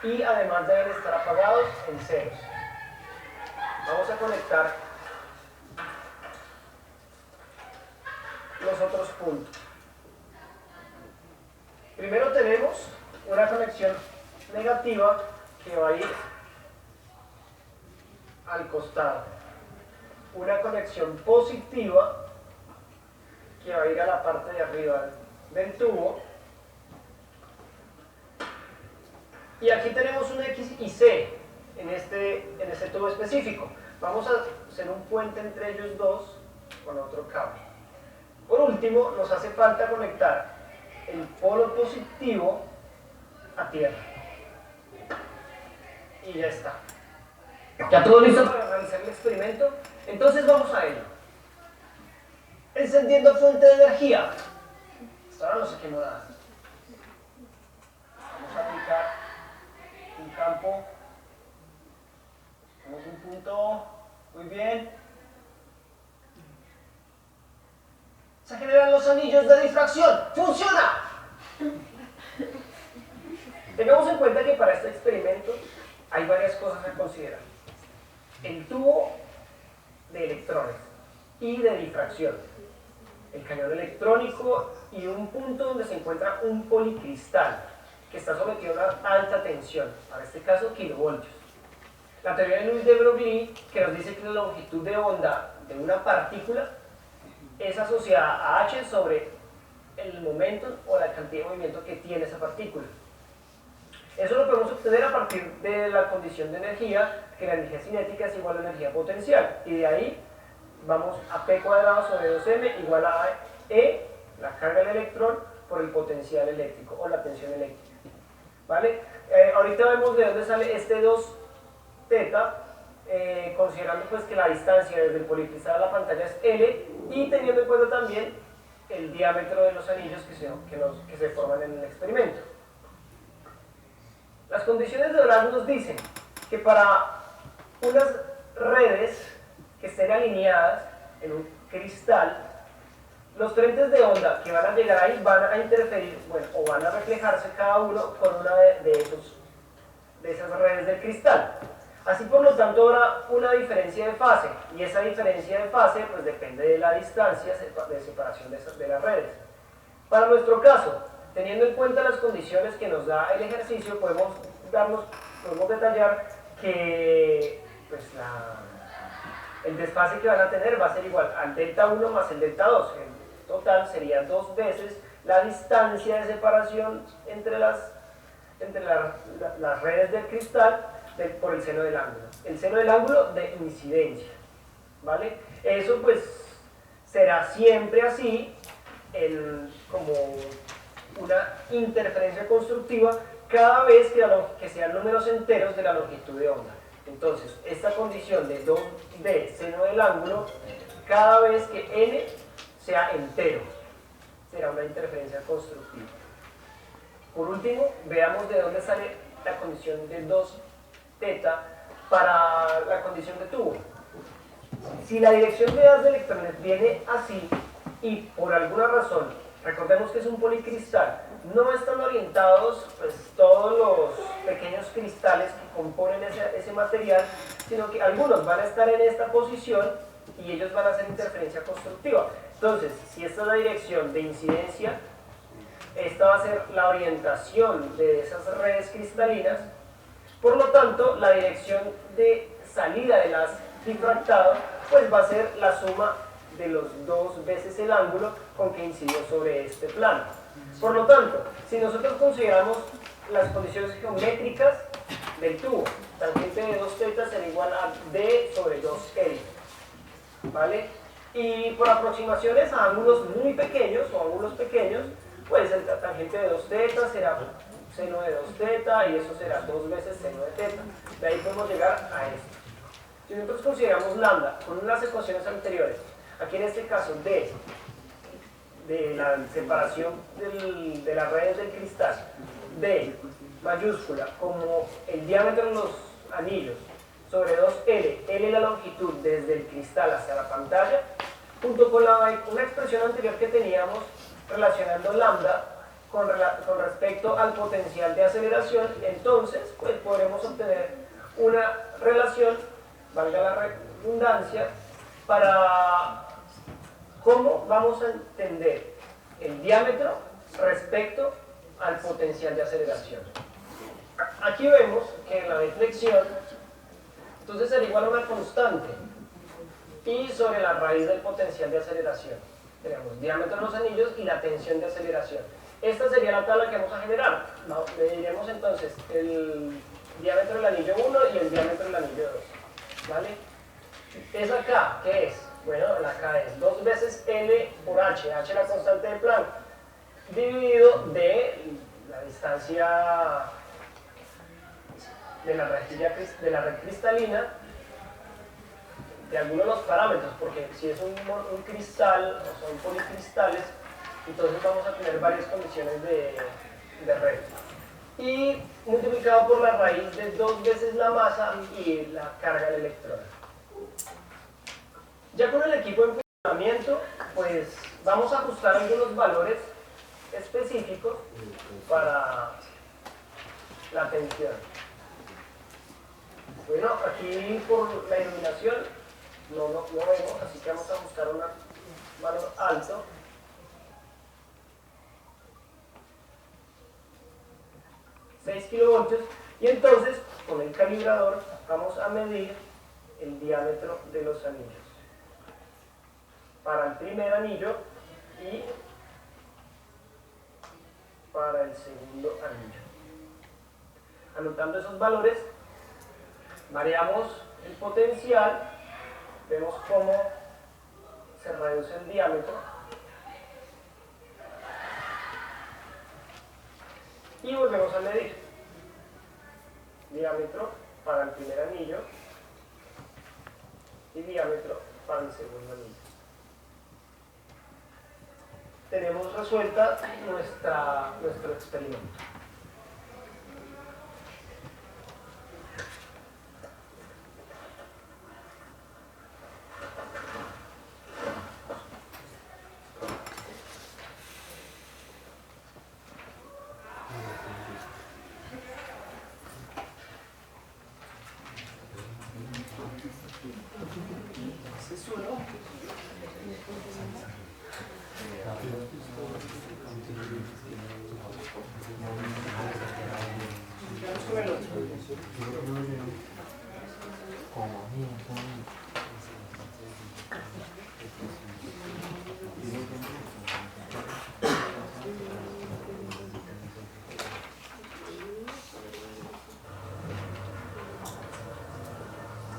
y además deben estar apagados en ceros. Vamos a conectar los otros puntos. Primero tenemos una conexión negativa que va a ir al costado. Una conexión positiva que va a ir a la parte de arriba del tubo. Y aquí tenemos un X y C en este tubo específico. Vamos a hacer un puente entre ellos dos con otro cable. Por último, nos hace falta conectar el polo positivo a tierra. Y ya está. ¿Ya todo listo para realizar el experimento? Entonces vamos a ello. Encendiendo fuente de energía. Hasta ahora no se quemó nada. Vamos a aplicar un campo. Tenemos un punto. Muy bien. Se generan los anillos de difracción. ¡Funciona! Tengamos en cuenta que para este experimento hay varias cosas a considerar. El tubo de electrones y de difracción, el cañón electrónico y un punto donde se encuentra un policristal que está sometido a una alta tensión, para este caso kilovoltios. La teoría de Louis de Broglie, que nos dice que la longitud de onda de una partícula es asociada a h sobre el momento o la cantidad de movimiento que tiene esa partícula. Eso lo podemos obtener a partir de la condición de energía, que la energía cinética es igual a la energía potencial, y de ahí vamos a P cuadrado sobre 2m igual a E, la carga del electrón, por el potencial eléctrico o la tensión eléctrica. ¿Vale? Ahorita vemos de dónde sale este 2 teta, considerando pues que la distancia desde el policristal a la pantalla es L, y teniendo en cuenta también el diámetro de los anillos que se forman en el experimento. Las condiciones de Bragg nos dicen que para unas redes que estén alineadas en un cristal, los corrientes de onda que van a llegar ahí van a interferir, bueno, o van a reflejarse cada uno con una de esas redes del cristal. Así, por lo tanto, habrá una diferencia de fase, y esa diferencia de fase pues depende de la distancia de separación de las redes. Para nuestro caso, teniendo en cuenta las condiciones que nos da el ejercicio, podemos detallar que pues, el desfase que van a tener va a ser igual al delta 1 más el delta 2. En total sería 2 veces la distancia de separación entre las redes del cristal por el seno del ángulo. El seno del ángulo de incidencia. ¿Vale? Eso pues será siempre así, como una interferencia constructiva cada vez que sean números enteros de la longitud de onda. Entonces, esta condición de 2D seno del ángulo, cada vez que n sea entero, será una interferencia constructiva. Por último, veamos de dónde sale la condición de 2 teta para la condición de tubo. Si la dirección de haz de electrones viene así y por alguna razón, recordemos que es un policristal, no están orientados pues, todos los pequeños cristales que componen ese material, sino que algunos van a estar en esta posición y ellos van a hacer interferencia constructiva. Entonces, si esta es la dirección de incidencia, esta va a ser la orientación de esas redes cristalinas. Por lo tanto, la dirección de salida del haz difractado pues va a ser la suma de los 2 veces el ángulo con que incidió sobre este plano. Por lo tanto, si nosotros consideramos las condiciones geométricas del tubo, tangente de 2 teta será igual a D sobre 2L. ¿Vale? Y por aproximaciones a ángulos muy pequeños o ángulos pequeños, pues el tangente de 2 teta será seno de 2 teta y eso será 2 veces seno de teta. De ahí podemos llegar a esto. Si nosotros consideramos lambda con unas ecuaciones anteriores, aquí en este caso de la separación de las redes del cristal, D mayúscula como el diámetro de los anillos sobre 2L, L la longitud desde el cristal hacia la pantalla, junto con una expresión anterior que teníamos relacionando lambda con respecto al potencial de aceleración, entonces pues podremos obtener una relación, valga la redundancia, para cómo vamos a entender el diámetro respecto al potencial de aceleración. Aquí vemos que en la deflexión, entonces será igual a una constante, y sobre la raíz del potencial de aceleración tenemos diámetro de los anillos y la tensión de aceleración. Esta sería la tabla que vamos a generar. Mediremos entonces el diámetro del anillo 1 y el diámetro del anillo 2. ¿Vale? ¿Esa K qué es? Bueno, la K es 2 veces L por H, H la constante de Planck, dividido de la distancia de la rejilla, de la red cristalina, de algunos de los parámetros, porque si es un cristal o son policristales, entonces vamos a tener varias condiciones de red. Y multiplicado por la raíz de 2 veces la masa y la carga del electrón. Ya con el equipo en funcionamiento, pues vamos a ajustar algunos valores específicos para la tensión. Bueno, aquí por la iluminación no vemos, así que vamos a buscar un valor alto. ...6 kilovoltios, y entonces con el calibrador vamos a medir el diámetro de los anillos para el primer anillo y para el segundo anillo. Anotando esos valores, variamos el potencial, vemos cómo se reduce el diámetro y volvemos a medir diámetro para el primer anillo y diámetro para el segundo anillo. Tenemos resuelta nuestro experimento.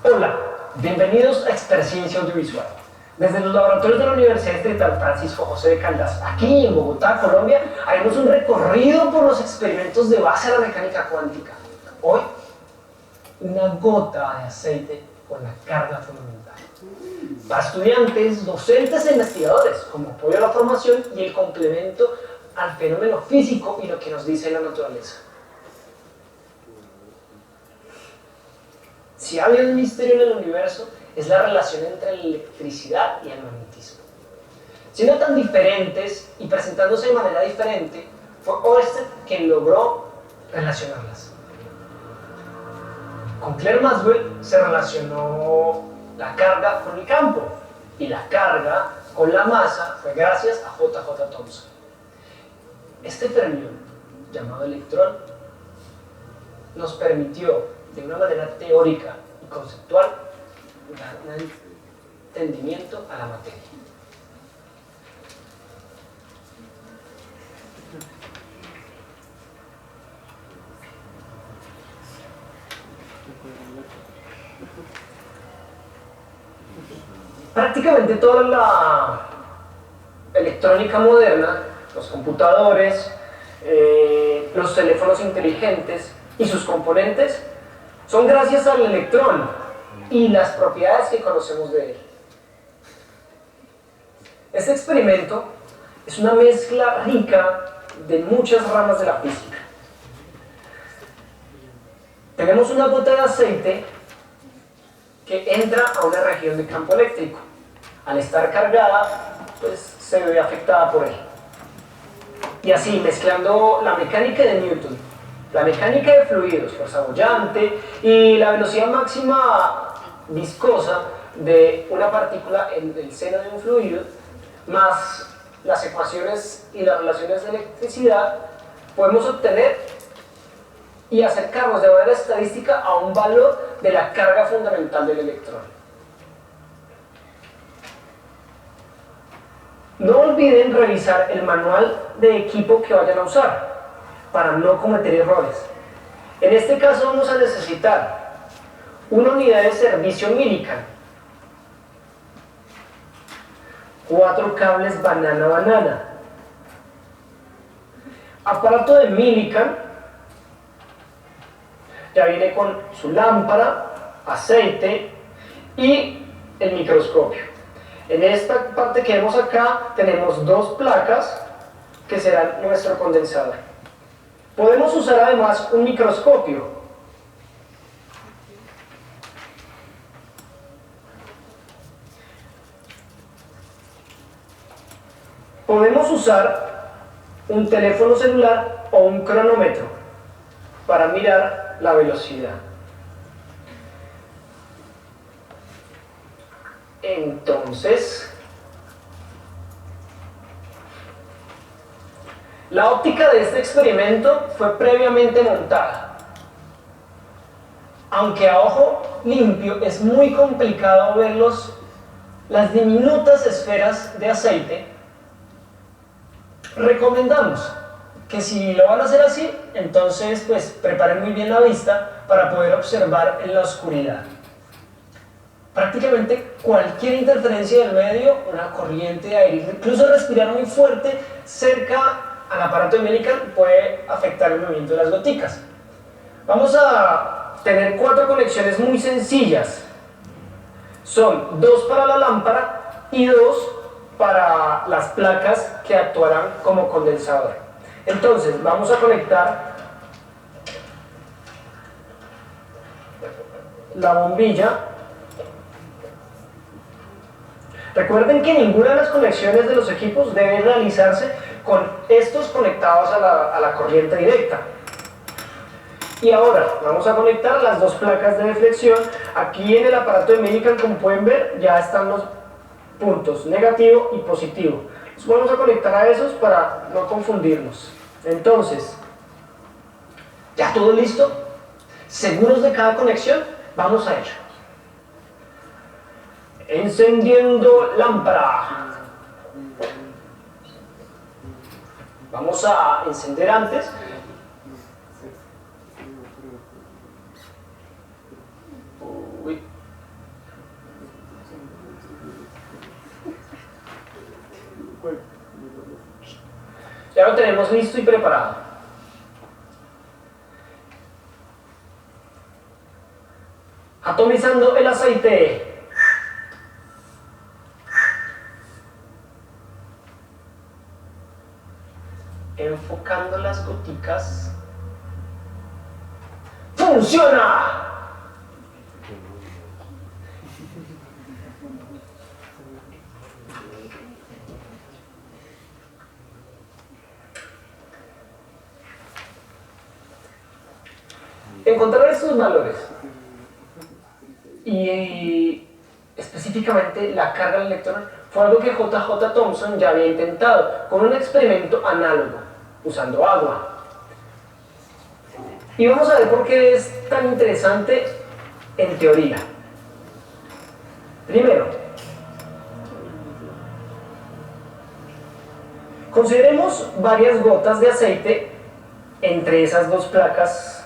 Hola, bienvenidos a Experiencia Audiovisual. Desde los laboratorios de la Universidad Distrital Francisco José de Caldas, aquí en Bogotá, Colombia, haremos un recorrido por los experimentos de base a la mecánica cuántica. Hoy, una gota de aceite con la carga fundamental. Para estudiantes, docentes e investigadores, como apoyo a la formación y el complemento al fenómeno físico y lo que nos dice la naturaleza. Si ha habido un misterio en el universo, es la relación entre la electricidad y el magnetismo. Siendo tan diferentes y presentándose de manera diferente, fue Ørsted quien logró relacionarlas. Con Clerk Maxwell se relacionó la carga con el campo y la carga con la masa fue gracias a J.J. Thomson. Este fermión, llamado electrón, nos permitió de una manera teórica y conceptual dar un entendimiento a la materia. Prácticamente toda la electrónica moderna, los computadores, los teléfonos inteligentes y sus componentes son gracias al electrón y las propiedades que conocemos de él. Este experimento es una mezcla rica de muchas ramas de la física. Tenemos una gota de aceite que entra a una región de campo eléctrico. Al estar cargada, pues se ve afectada por él. Y así, mezclando la mecánica de Newton, la mecánica de fluidos, fuerza boyante y la velocidad máxima viscosa de una partícula en el seno de un fluido, más las ecuaciones y las relaciones de electricidad, podemos obtener y acercarnos de manera estadística a un valor de la carga fundamental del electrón. No olviden revisar el manual de equipo que vayan a usar para no cometer errores. En este caso vamos a necesitar una unidad de servicio Millikan, 4 cables banana-banana, aparato de Millikan, ya viene con su lámpara, aceite y el microscopio. En esta parte que vemos acá tenemos 2 placas que serán nuestro condensador. Podemos usar además un microscopio. Podemos usar un teléfono celular o un cronómetro para mirar la velocidad. Entonces, la óptica de este experimento fue previamente montada. Aunque a ojo limpio es muy complicado ver las diminutas esferas de aceite, recomendamos que si lo van a hacer así, entonces pues preparen muy bien la vista para poder observar en la oscuridad. Prácticamente cualquier interferencia del medio, una corriente de aire, incluso respirar muy fuerte cerca al aparato de Millikan puede afectar el movimiento de las goticas. Vamos a tener 4 conexiones muy sencillas. Son 2 para la lámpara y 2 para las placas que actuarán como condensador. Entonces vamos a conectar la bombilla. Recuerden que ninguna de las conexiones de los equipos debe realizarse con estos conectados a la corriente directa. Y ahora vamos a conectar las 2 placas de deflexión. Aquí en el aparato de Millikan, como pueden ver, ya están los puntos negativo y positivo. Entonces vamos a conectar a esos para no confundirnos. Entonces, ¿ya todo listo? ¿Seguros de cada conexión? Vamos a ello. Encendiendo lámpara. Vamos a encender antes. Uy. Ya lo tenemos listo y preparado. Atomizando el aceite. Enfocando las goticas. ¡Funciona! Encontrar estos valores y específicamente la carga del electrón fue algo que J.J. Thomson ya había intentado con un experimento análogo usando agua. Y vamos a ver por qué es tan interesante en teoría. Primero, consideremos varias gotas de aceite entre esas 2 placas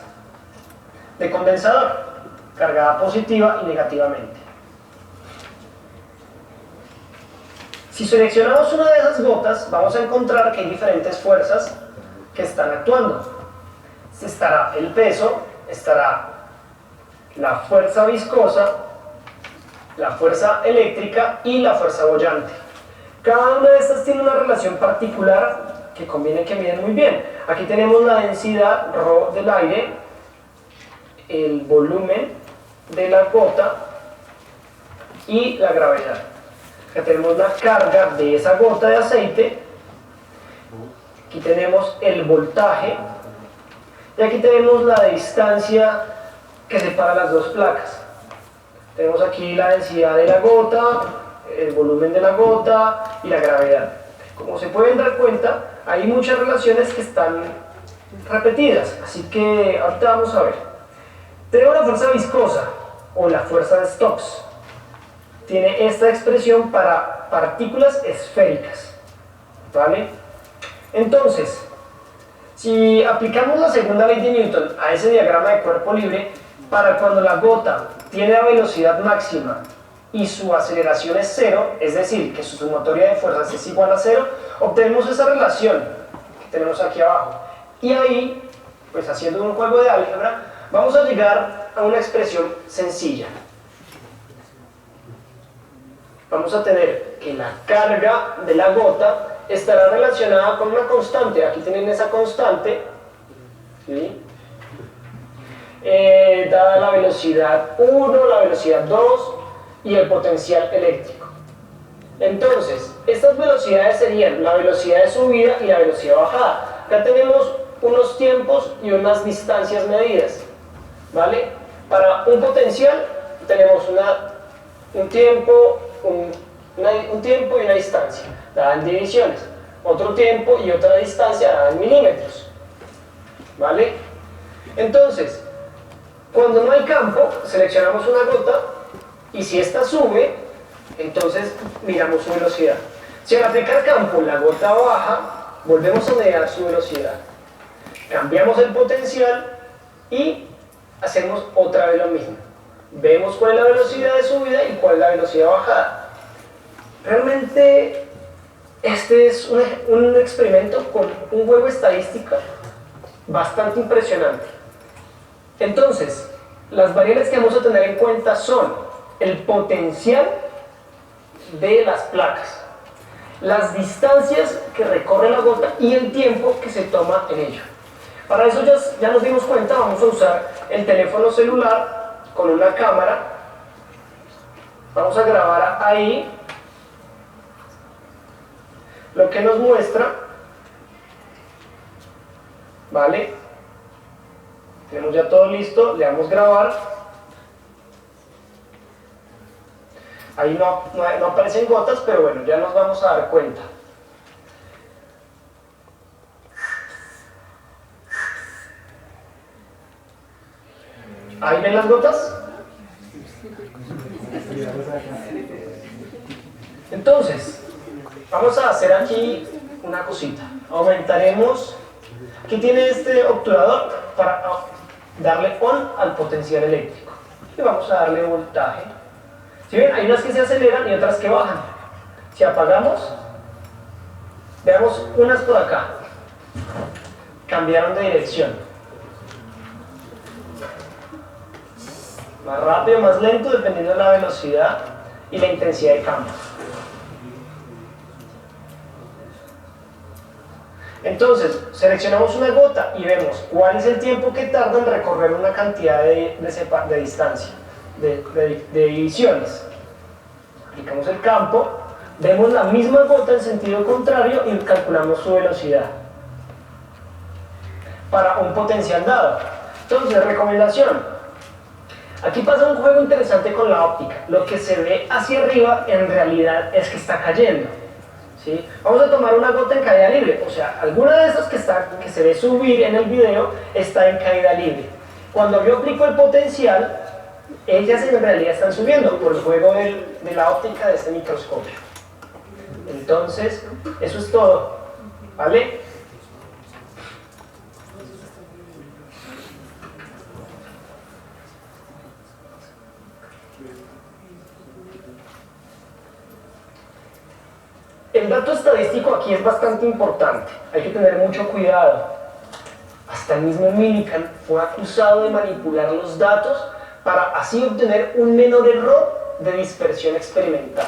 de condensador, cargada positiva y negativamente. Si seleccionamos una de esas gotas, vamos a encontrar que hay diferentes fuerzas que están actuando. Estará el peso, estará la fuerza viscosa, la fuerza eléctrica y la fuerza boyante. Cada una de estas tiene una relación particular que conviene que miren muy bien. Aquí tenemos la densidad ρ del aire, el volumen de la gota y la gravedad. Aquí tenemos la carga de esa gota de aceite, aquí tenemos el voltaje y aquí tenemos la distancia que separa las 2 placas. Tenemos aquí la densidad de la gota, el volumen de la gota y la gravedad. Como se pueden dar cuenta, hay muchas relaciones que están repetidas, así que ahorita vamos a ver. Tenemos la fuerza viscosa o la fuerza de Stokes. Tiene esta expresión para partículas esféricas, ¿vale? Entonces, si aplicamos la segunda ley de Newton a ese diagrama de cuerpo libre, para cuando la gota tiene la velocidad máxima y su aceleración es cero, es decir, que su sumatoria de fuerzas es igual a cero, obtenemos esa relación que tenemos aquí abajo. Y ahí, pues haciendo un juego de álgebra, vamos a llegar a una expresión sencilla. Vamos a tener que la carga de la gota estará relacionada con una constante. Aquí tienen esa constante, ¿sí? Dada la velocidad 1, la velocidad 2 y el potencial eléctrico. Entonces, estas velocidades serían la velocidad de subida y la velocidad de bajada. Acá tenemos unos tiempos y unas distancias medidas, ¿vale? Para un potencial tenemos un tiempo y una distancia, dada en divisiones, otro tiempo y otra distancia dada en milímetros, ¿vale? Entonces, cuando no hay campo, seleccionamos una gota y si esta sube, entonces miramos su velocidad. Si al aplicar campo la gota baja, volvemos a medir su velocidad. Cambiamos el potencial y hacemos otra vez lo mismo. Vemos cuál es la velocidad de subida y cuál es la velocidad de bajada. Realmente este es un experimento con un juego estadístico bastante impresionante. Entonces, las variables que vamos a tener en cuenta son el potencial de las placas, las distancias que recorre la gota y el tiempo que se toma en ello. Para eso ya nos dimos cuenta, vamos a usar el teléfono celular con una cámara. Vamos a grabar ahí lo que nos muestra, ¿vale? Tenemos ya todo listo, le damos grabar. Ahí no aparecen gotas, pero bueno, ya nos vamos a dar cuenta. ¿Ahí ven las gotas? Entonces, vamos a hacer aquí una cosita. Aumentaremos, aquí tiene este obturador para darle on al potencial eléctrico. Y vamos a darle voltaje. ¿Sí ven? Hay unas que se aceleran y otras que bajan. Si apagamos, veamos unas por acá. Cambiaron de dirección. Más rápido, más lento, dependiendo de la velocidad y la intensidad de campo. Entonces, seleccionamos una gota y vemos cuál es el tiempo que tarda en recorrer una cantidad de distancia, de divisiones. Aplicamos el campo, vemos la misma gota en sentido contrario y calculamos su velocidad para un potencial dado. Entonces, recomendación. Aquí pasa un juego interesante con la óptica. Lo que se ve hacia arriba en realidad es que está cayendo, ¿sí? Vamos a tomar una gota en caída libre, o sea, alguna de esas que se ve subir en el video está en caída libre. Cuando yo aplico el potencial, ellas en realidad están subiendo por el juego de la óptica de este microscopio. Entonces, eso es todo, ¿vale? El dato estadístico aquí es bastante importante, hay que tener mucho cuidado. Hasta el mismo Millikan fue acusado de manipular los datos para así obtener un menor error de dispersión experimental.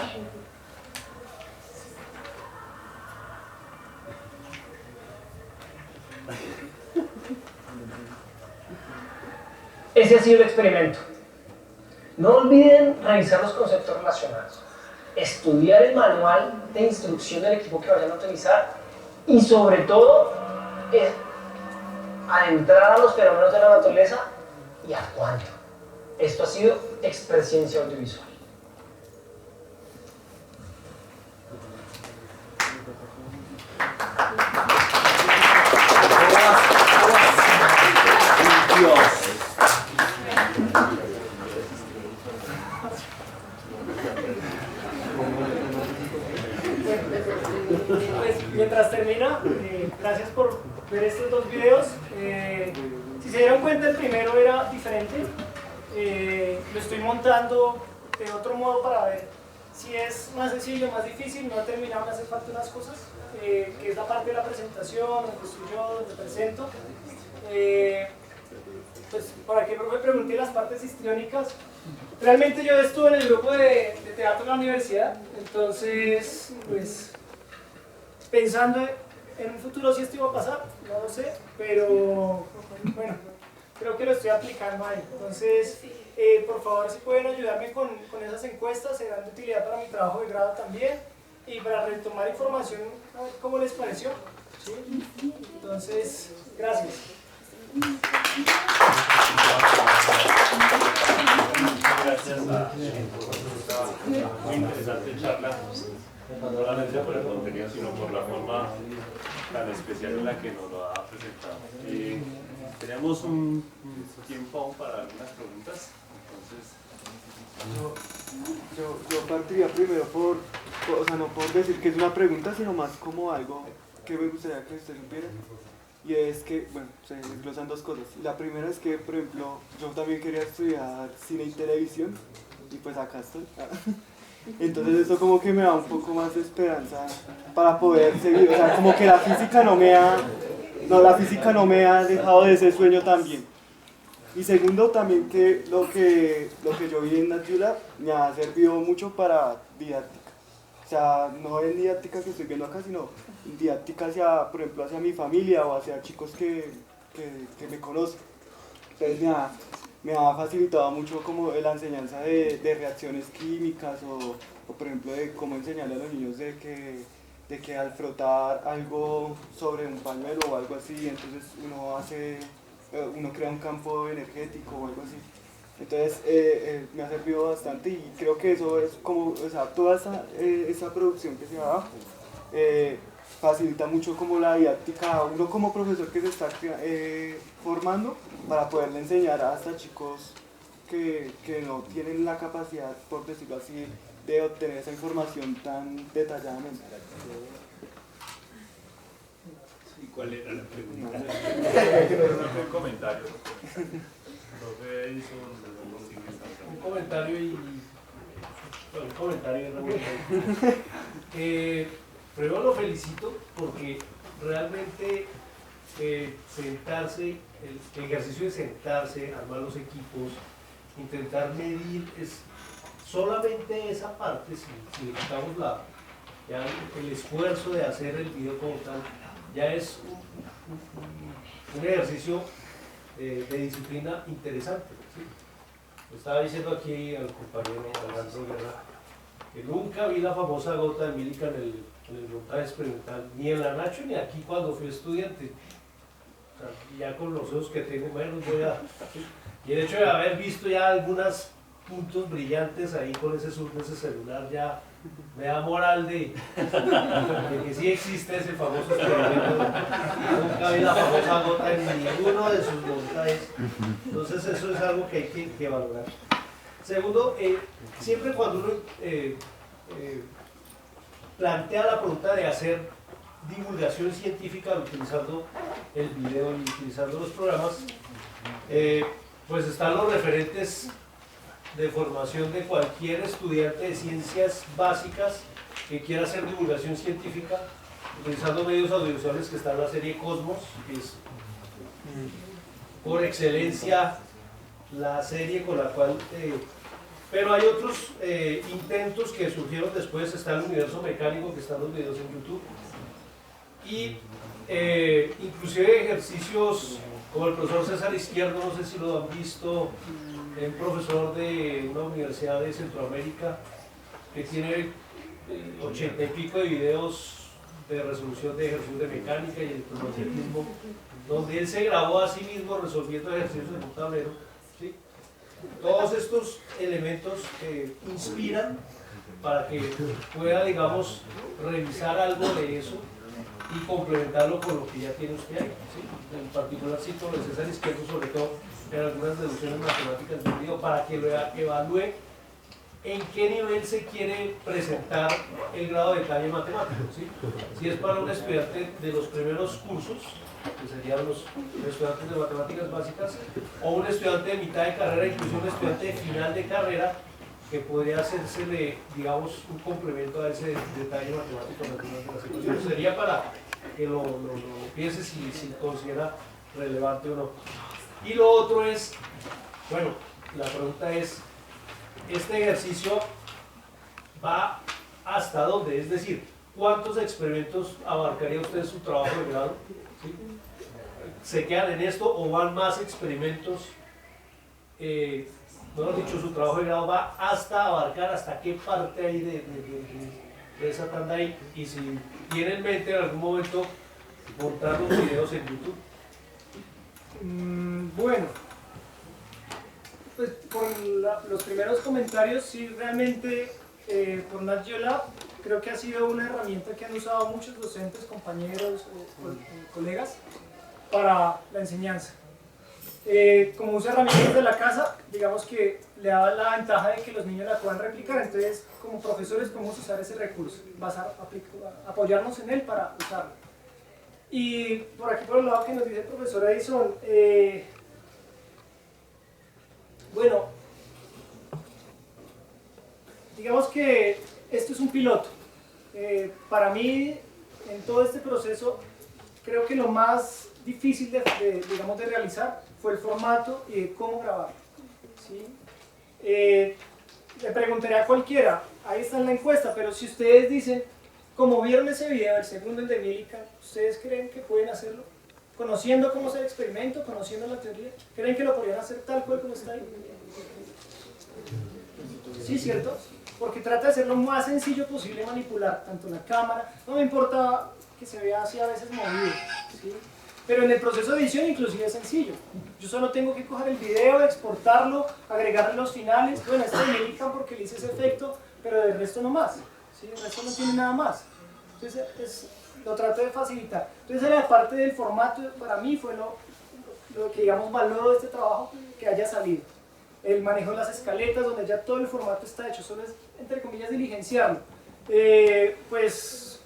Ese ha sido el experimento. No olviden revisar los conceptos relacionados, estudiar el manual de instrucción del equipo que vayan a utilizar y sobre todo adentrar a los fenómenos de la naturaleza y actuando. Esto ha sido Experiencia Audiovisual. Pues, mientras termina, gracias por ver estos dos videos. Si se dieron cuenta, el primero era diferente. Lo estoy montando de otro modo para ver si es más sencillo, más difícil. No he terminado, me hace falta unas cosas, que es la parte de la presentación, donde estoy yo, donde presento. Pues por aquí me pregunté las partes histriónicas. Realmente yo estuve en el grupo de teatro de la universidad, entonces pues pensando en un futuro si esto iba a pasar, no lo sé, pero bueno, creo que lo estoy aplicando ahí. Entonces, por favor, si pueden ayudarme con esas encuestas, serán de utilidad para mi trabajo de grado también y para retomar información, a ver cómo les pareció. ¿Sí? Entonces, gracias. Gracias a por esta muy interesante charla, no solamente por el contenido, sino por la forma tan especial en la que nos lo ha presentado. Tenemos un tiempo aún para algunas preguntas, entonces... Yo partiría primero o sea, no por decir que es una pregunta, sino más como algo que me gustaría que usted supiera. Y es que, bueno, se desglosan dos cosas. La primera es que, por ejemplo, yo también quería estudiar cine y televisión, y pues acá estoy. Entonces eso como que me da un poco más de esperanza para poder seguir. O sea, como que la física no me ha dejado de ese sueño también. Y segundo, también que lo que yo vi en NatUlab me ha servido mucho para didáctica. O sea, no en didáctica que estoy viendo acá, sino didáctica hacia, por ejemplo, hacia mi familia o hacia chicos que me conocen. Entonces me ha facilitado mucho como la enseñanza de reacciones químicas o por ejemplo de cómo enseñarle a los niños de que al frotar algo sobre un pañuelo o algo así, entonces uno crea un campo energético o algo así. Entonces me ha servido bastante y creo que eso es como, o sea, toda esa producción que se da facilita mucho como la didáctica, uno como profesor que se está formando para poderle enseñar hasta chicos que no tienen la capacidad, por decirlo así, de obtener esa información tan detalladamente. ¿Y cuál era la pregunta? Un comentario. Un comentario primero lo felicito porque realmente sentarse, el ejercicio de sentarse, armar los equipos, intentar medir es solamente esa parte, si le quitamos ya el esfuerzo de hacer el video como tal, ya es un ejercicio de disciplina interesante. ¿Sí? Estaba diciendo aquí al compañero Alejandro Guerra que nunca vi la famosa gota de mílica en el montaje experimental, ni en la Nacho ni aquí cuando fui estudiante. O sea, ya con los ojos que tengo menos voy a... Y el hecho de haber visto ya algunos puntos brillantes ahí con ese zoom de ese celular ya me da moral de que sí existe ese famoso experimento. Nunca vi la famosa gota en ninguno de sus montajes. Entonces eso es algo que hay que valorar. Segundo, siempre cuando uno plantea la pregunta de hacer divulgación científica utilizando el video y utilizando los programas, pues están los referentes de formación de cualquier estudiante de ciencias básicas que quiera hacer divulgación científica utilizando medios audiovisuales, que está en la serie Cosmos, que es por excelencia la serie con la cual... pero hay otros intentos que surgieron después, está el universo mecánico, que están los videos en YouTube, y inclusive ejercicios como el profesor César Izquierdo, no sé si lo han visto, un profesor de una universidad de Centroamérica que tiene 80 y pico de videos de resolución de ejercicios de mecánica y electromagnetismo, donde él se grabó a sí mismo resolviendo ejercicios en un tablero. ¿Sí? Todos estos elementos inspiran para que pueda, digamos, revisar algo de eso y complementarlo con lo que ya tiene usted ahí. ¿Sí? En particular cito de César Izquierdo, sobre todo en algunas deducciones matemáticas del video, para que lo evalúe en qué nivel se quiere presentar el grado de detalle matemático, ¿sí? Si es para un estudiante de los primeros cursos, que serían los estudiantes de matemáticas básicas, o un estudiante de mitad de carrera, incluso un estudiante de final de carrera, que podría hacerse, digamos, un complemento a ese detalle matemático en algunas de las ecuaciones. Sería para que lo piense si considera relevante o no. Y lo otro es, bueno, la pregunta es, ¿este ejercicio va hasta dónde? Es decir, ¿cuántos experimentos abarcaría usted en su trabajo de grado? ¿Sí? ¿Se quedan en esto o van más experimentos? Mejor dicho, su trabajo de grado va hasta abarcar hasta qué parte hay de esa tanda ahí, y si tiene en mente en algún momento montar los videos en YouTube. Bueno, pues por los primeros comentarios, sí, realmente por NatGeoLab creo que ha sido una herramienta que han usado muchos docentes, compañeros, colegas para la enseñanza. Como usa herramientas de la casa, digamos que le da la ventaja de que los niños la puedan replicar, entonces como profesores podemos usar ese recurso, apoyarnos en él para usarlo. Y por aquí por el lado que nos dice el profesor Edison, bueno, digamos que esto es un piloto. Para mí, en todo este proceso, creo que lo más difícil digamos, de realizar fue el formato y de cómo grabar, ¿sí? Le preguntaría a cualquiera, ahí está en la encuesta, pero si ustedes dicen, como vieron ese video, el segundo, el de Millikan, ¿ustedes creen que pueden hacerlo? Conociendo cómo es el experimento, conociendo la teoría, ¿creen que lo podrían hacer tal cual como está ahí? Sí, ¿cierto? Porque trata de ser lo más sencillo posible manipular, tanto la cámara, no me importa que se vea así a veces movido, ¿sí? Pero en el proceso de edición inclusive es sencillo. Yo solo tengo que coger el video, exportarlo, agregarle los finales, bueno, este de Millikan porque le hice ese efecto, pero del resto no más, ¿sí? El resto no tiene nada más. Entonces lo trato de facilitar. Entonces la parte del formato para mí fue lo que digamos valoro de este trabajo que haya salido. El manejo de las escaletas, donde ya todo el formato está hecho, solo es, entre comillas, diligenciarlo. Pues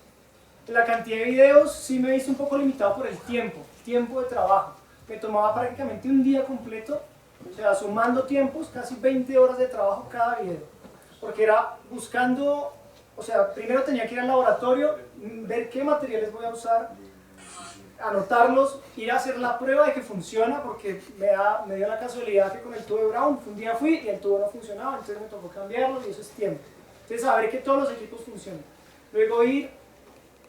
la cantidad de videos sí me he visto un poco limitado por el tiempo de trabajo. Me tomaba prácticamente un día completo, o sea, sumando tiempos, casi 20 horas de trabajo cada video. Porque era buscando, o sea, primero tenía que ir al laboratorio, ver qué materiales voy a usar, anotarlos, ir a hacer la prueba de que funciona, porque me dio la casualidad que con el tubo de Brown un día fui y el tubo no funcionaba, entonces me tocó cambiarlo y eso es tiempo. Entonces saber que todos los equipos funcionan. Luego ir,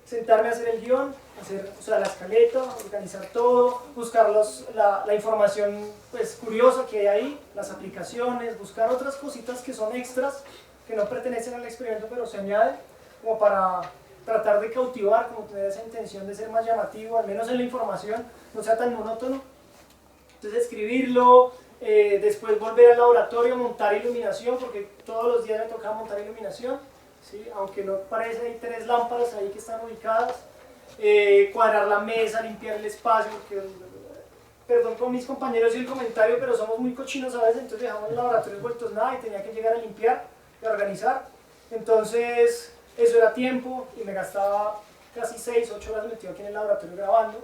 sentarme a hacer el guión, o sea, la escaleta, organizar todo, buscar la información pues, curiosa que hay ahí, las aplicaciones, buscar otras cositas que son extras, que no pertenecen al experimento pero se añaden, como para tratar de cautivar, como tener esa intención de ser más llamativo, al menos en la información, no sea tan monótono. Entonces escribirlo, después volver al laboratorio, montar iluminación, porque todos los días me tocaba montar iluminación, ¿sí? Aunque no parece, hay 3 lámparas ahí que están ubicadas, cuadrar la mesa, limpiar el espacio, porque, perdón con mis compañeros y el comentario, pero somos muy cochinos a veces, entonces dejamos los laboratorios vueltos nada y tenía que llegar a limpiar y a organizar. Entonces eso era tiempo y me gastaba casi 6-8 horas metido aquí en el laboratorio grabando.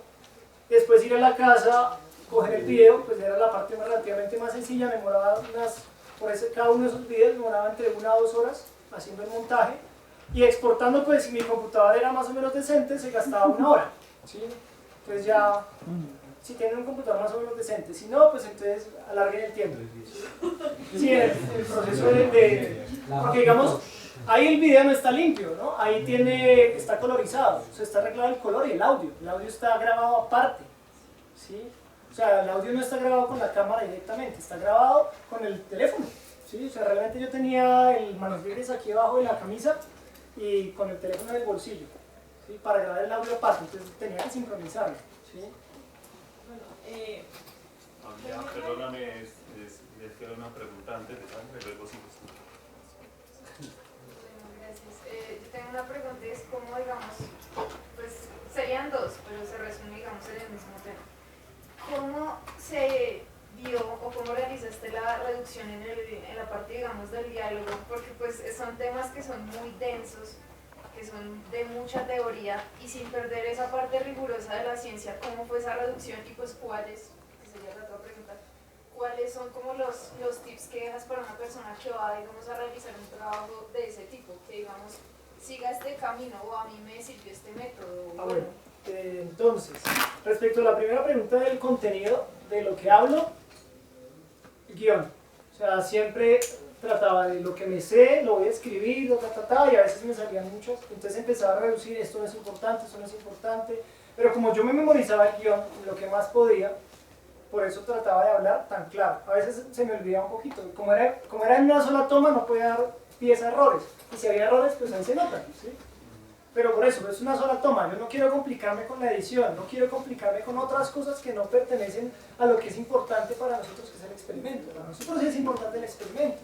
Después ir a la casa, coger el video, pues era la parte relativamente más sencilla, me demoraba cada uno de esos videos me demoraba entre 1 a 2 horas haciendo el montaje, y exportando, pues si mi computadora era más o menos decente, se gastaba 1 hora, ¿sí? Entonces ya, si tienen un computador más o menos decente, si no, pues entonces alarguen el tiempo. Sí, el proceso porque digamos, ahí el video no está limpio, ¿no? Ahí está colorizado, o sea, está arreglado el color y el audio está grabado aparte, ¿sí? O sea, el audio no está grabado con la cámara directamente, está grabado con el teléfono, ¿sí? O sea, realmente yo tenía el manos libres aquí abajo de la camisa y con el teléfono en el bolsillo, ¿sí? Para grabar el audio aparte, entonces tenía que sincronizarlo, ¿sí? Bueno, perdóname, les quiero una pregunta antes de luego sí. Gracias. Yo tengo una pregunta, es cómo, digamos, pues serían 2, pero se resume, digamos, en el mismo tema. ¿Cómo se vio o cómo realizaste la reducción en la parte, digamos, del diálogo? Porque pues son temas que son muy densos, que son de mucha teoría y sin perder esa parte rigurosa de la ciencia, ¿cómo fue esa reducción y pues cuáles, que sería la otra pregunta, cuáles son como los tips que dejas para una persona que va, digamos, a realizar un trabajo de ese tipo, que digamos, siga este camino o a mí me sirvió este método? Bueno, entonces, respecto a la primera pregunta del contenido, de lo que hablo, guión. O sea, siempre trataba de lo que me sé, lo voy a escribir, y a veces me salían muchos, entonces empezaba a reducir, esto no es importante, esto no es importante, pero como yo me memorizaba el guión, lo que más podía, por eso trataba de hablar tan claro. A veces se me olvidaba un poquito, como era en una sola toma no podía dar pies a errores, y si había errores pues ahí se notan, ¿sí? Pero por eso, es una sola toma, yo no quiero complicarme con la edición, no quiero complicarme con otras cosas que no pertenecen a lo que es importante para nosotros, que es el experimento. Para nosotros sí es importante el experimento,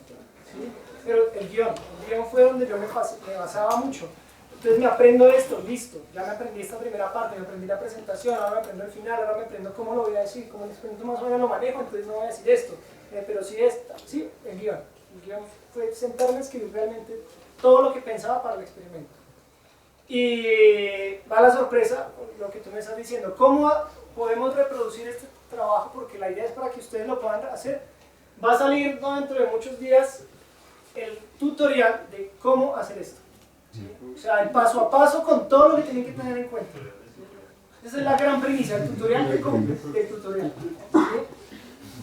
¿sí? Pero el guión fue donde yo me basaba mucho. Entonces me aprendo esto, listo, ya me aprendí esta primera parte, me aprendí la presentación, ahora me aprendo el final, ahora me aprendo cómo lo voy a decir, cómo el experimento más o menos lo manejo, entonces no voy a decir esto, pero sí esta, sí, el guión fue sentarme a escribir realmente todo lo que pensaba para el experimento. Y va la sorpresa, lo que tú me estás diciendo, ¿cómo podemos reproducir este trabajo? Porque la idea es para que ustedes lo puedan hacer. Va a salir dentro de muchos días el tutorial de cómo hacer esto. O sea, el paso a paso con todo lo que tienen que tener en cuenta. Esa es la gran primicia, el tutorial del tutorial. ¿Sí?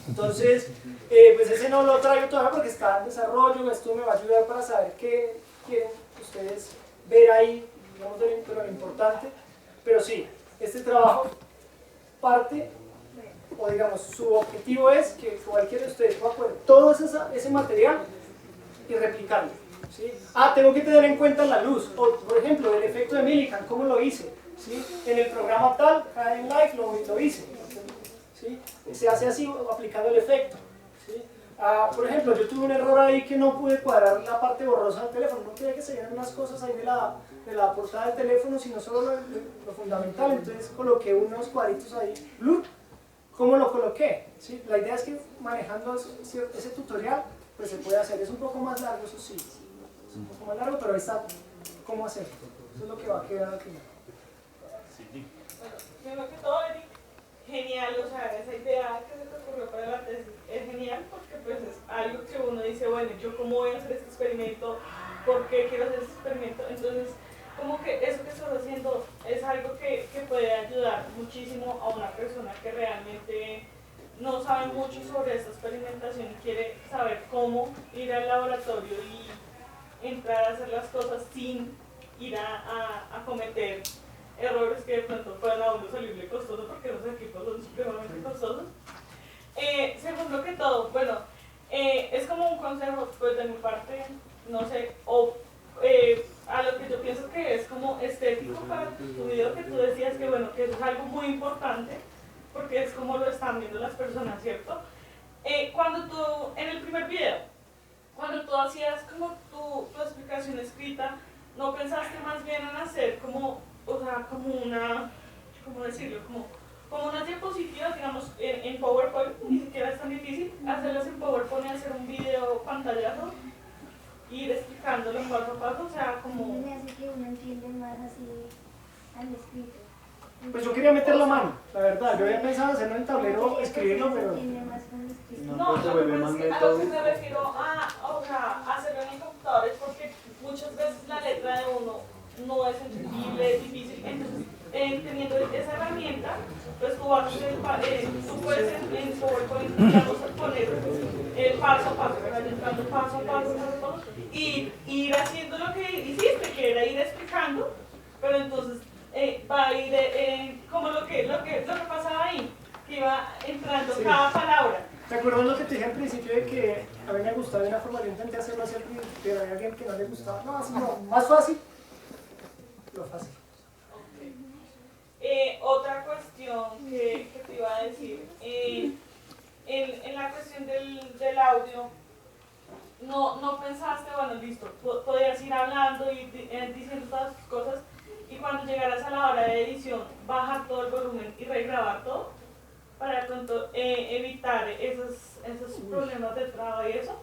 Entonces, pues ese no lo traigo todavía porque está en desarrollo, esto me va a ayudar para saber qué quieren ustedes ver ahí, digamos, de lo importante. Pero sí, este trabajo parte, o digamos, su objetivo es que cualquiera de ustedes pueda poner todo ese material y replicarlo. ¿Sí? Tengo que tener en cuenta la luz, o por ejemplo, el efecto de Millikan, ¿cómo lo hice? ¿Sí? En el programa tal, en Live lo hice. ¿Sí? Se hace así, aplicando el efecto. ¿Sí? Por ejemplo, yo tuve un error ahí que no pude cuadrar la parte borrosa del teléfono, no quería que se vieran unas cosas ahí de la portada del teléfono, sino solo lo fundamental, entonces coloqué unos cuadritos ahí. ¿Cómo lo coloqué? ¿Sí? La idea es que manejando ese tutorial, pues se puede hacer, es un poco más largo, eso sí. Es un poco más largo, pero ahí está cómo hacerlo. Eso es lo que va a quedar al final. Sí. Bueno, primero que todo, Eric, genial, o sea, esa idea que se te ocurrió para la tesis es genial porque pues es algo que uno dice, bueno, yo cómo voy a hacer este experimento, por qué quiero hacer este experimento, entonces como que eso que estás haciendo es algo que puede ayudar muchísimo a una persona que realmente no sabe mucho sobre esta experimentación y quiere saber cómo ir al laboratorio y entrar a hacer las cosas sin ir a cometer errores que de pronto puedan a uno salirle costosos porque los equipos son supremamente costosos. Segundo que todo, bueno, es como un consejo pues de mi parte, no sé, a lo que yo pienso que es como estético para tu video, que tú decías que bueno, que eso es algo muy importante porque es como lo están viendo las personas, ¿cierto? Cuando tú, en el primer video, cuando tú hacías como tu explicación escrita, ¿no pensaste más bien en hacer como, o sea, como una, ¿cómo decirlo? Como unas diapositivas, digamos, en PowerPoint, ni siquiera es tan difícil, hacerlas en PowerPoint y hacer un video pantallazo, ir explicándolo paso a paso, o sea, como... Me hace que uno entiende más así al escrito. Pues yo quería meter la mano, la verdad, yo había pensado hacerlo en tablero, escribirlo, pero... No, lo que pasa es que a lo que me refiero o sea, hacerlo en el computador es porque muchas veces la letra de uno no es entendible, es difícil, entonces teniendo esa herramienta, pues tú vas a hacer, tú puedes en PowerPoint, vamos a poner paso a paso, entrando paso a paso, y ir haciendo lo que hiciste, que era ir explicando, pero entonces va a ir como lo que pasaba ahí, que iba entrando cada palabra. ¿Te acuerdas lo que te dije al principio de que a mí me gustaba de una forma, yo intenté hacerlo así al principio, pero había alguien que no le gustaba? No, así no, más fácil, lo fácil. Okay. Otra cuestión que te iba a decir, en la cuestión del audio, no pensaste, bueno, listo, podías ir hablando y diciendo todas tus cosas, y cuando llegaras a la hora de edición, bajar todo el volumen y regrabar todo, para de pronto evitar esos problemas de traba y eso.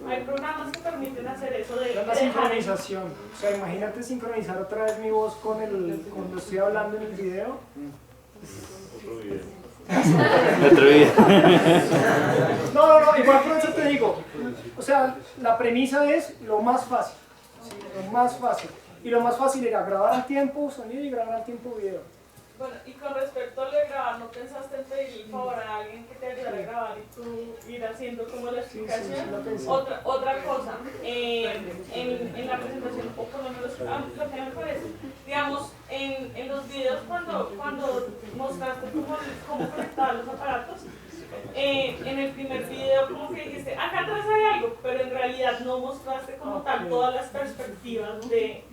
Hay programas que permiten hacer eso de La dejar sincronización. O sea, imagínate sincronizar otra vez mi voz con cuando estoy hablando en el video. Otro video. Otro video. No, igual por eso te digo. O sea, la premisa es lo más fácil. ¿Sí? Lo más fácil. Y lo más fácil era grabar al tiempo sonido y grabar al tiempo video. Bueno, y con respecto a lo de grabar, ¿no pensaste en pedir el favor a alguien que te ayudara a grabar y tú ir haciendo como la explicación? Sí, lo pensé. Otra cosa, en la presentación, o por lo menos lo que me parece, digamos, en los videos cuando mostraste cómo conectaban los aparatos, en el primer video como que dijiste, acá atrás hay algo, pero en realidad no mostraste como tal todas las perspectivas de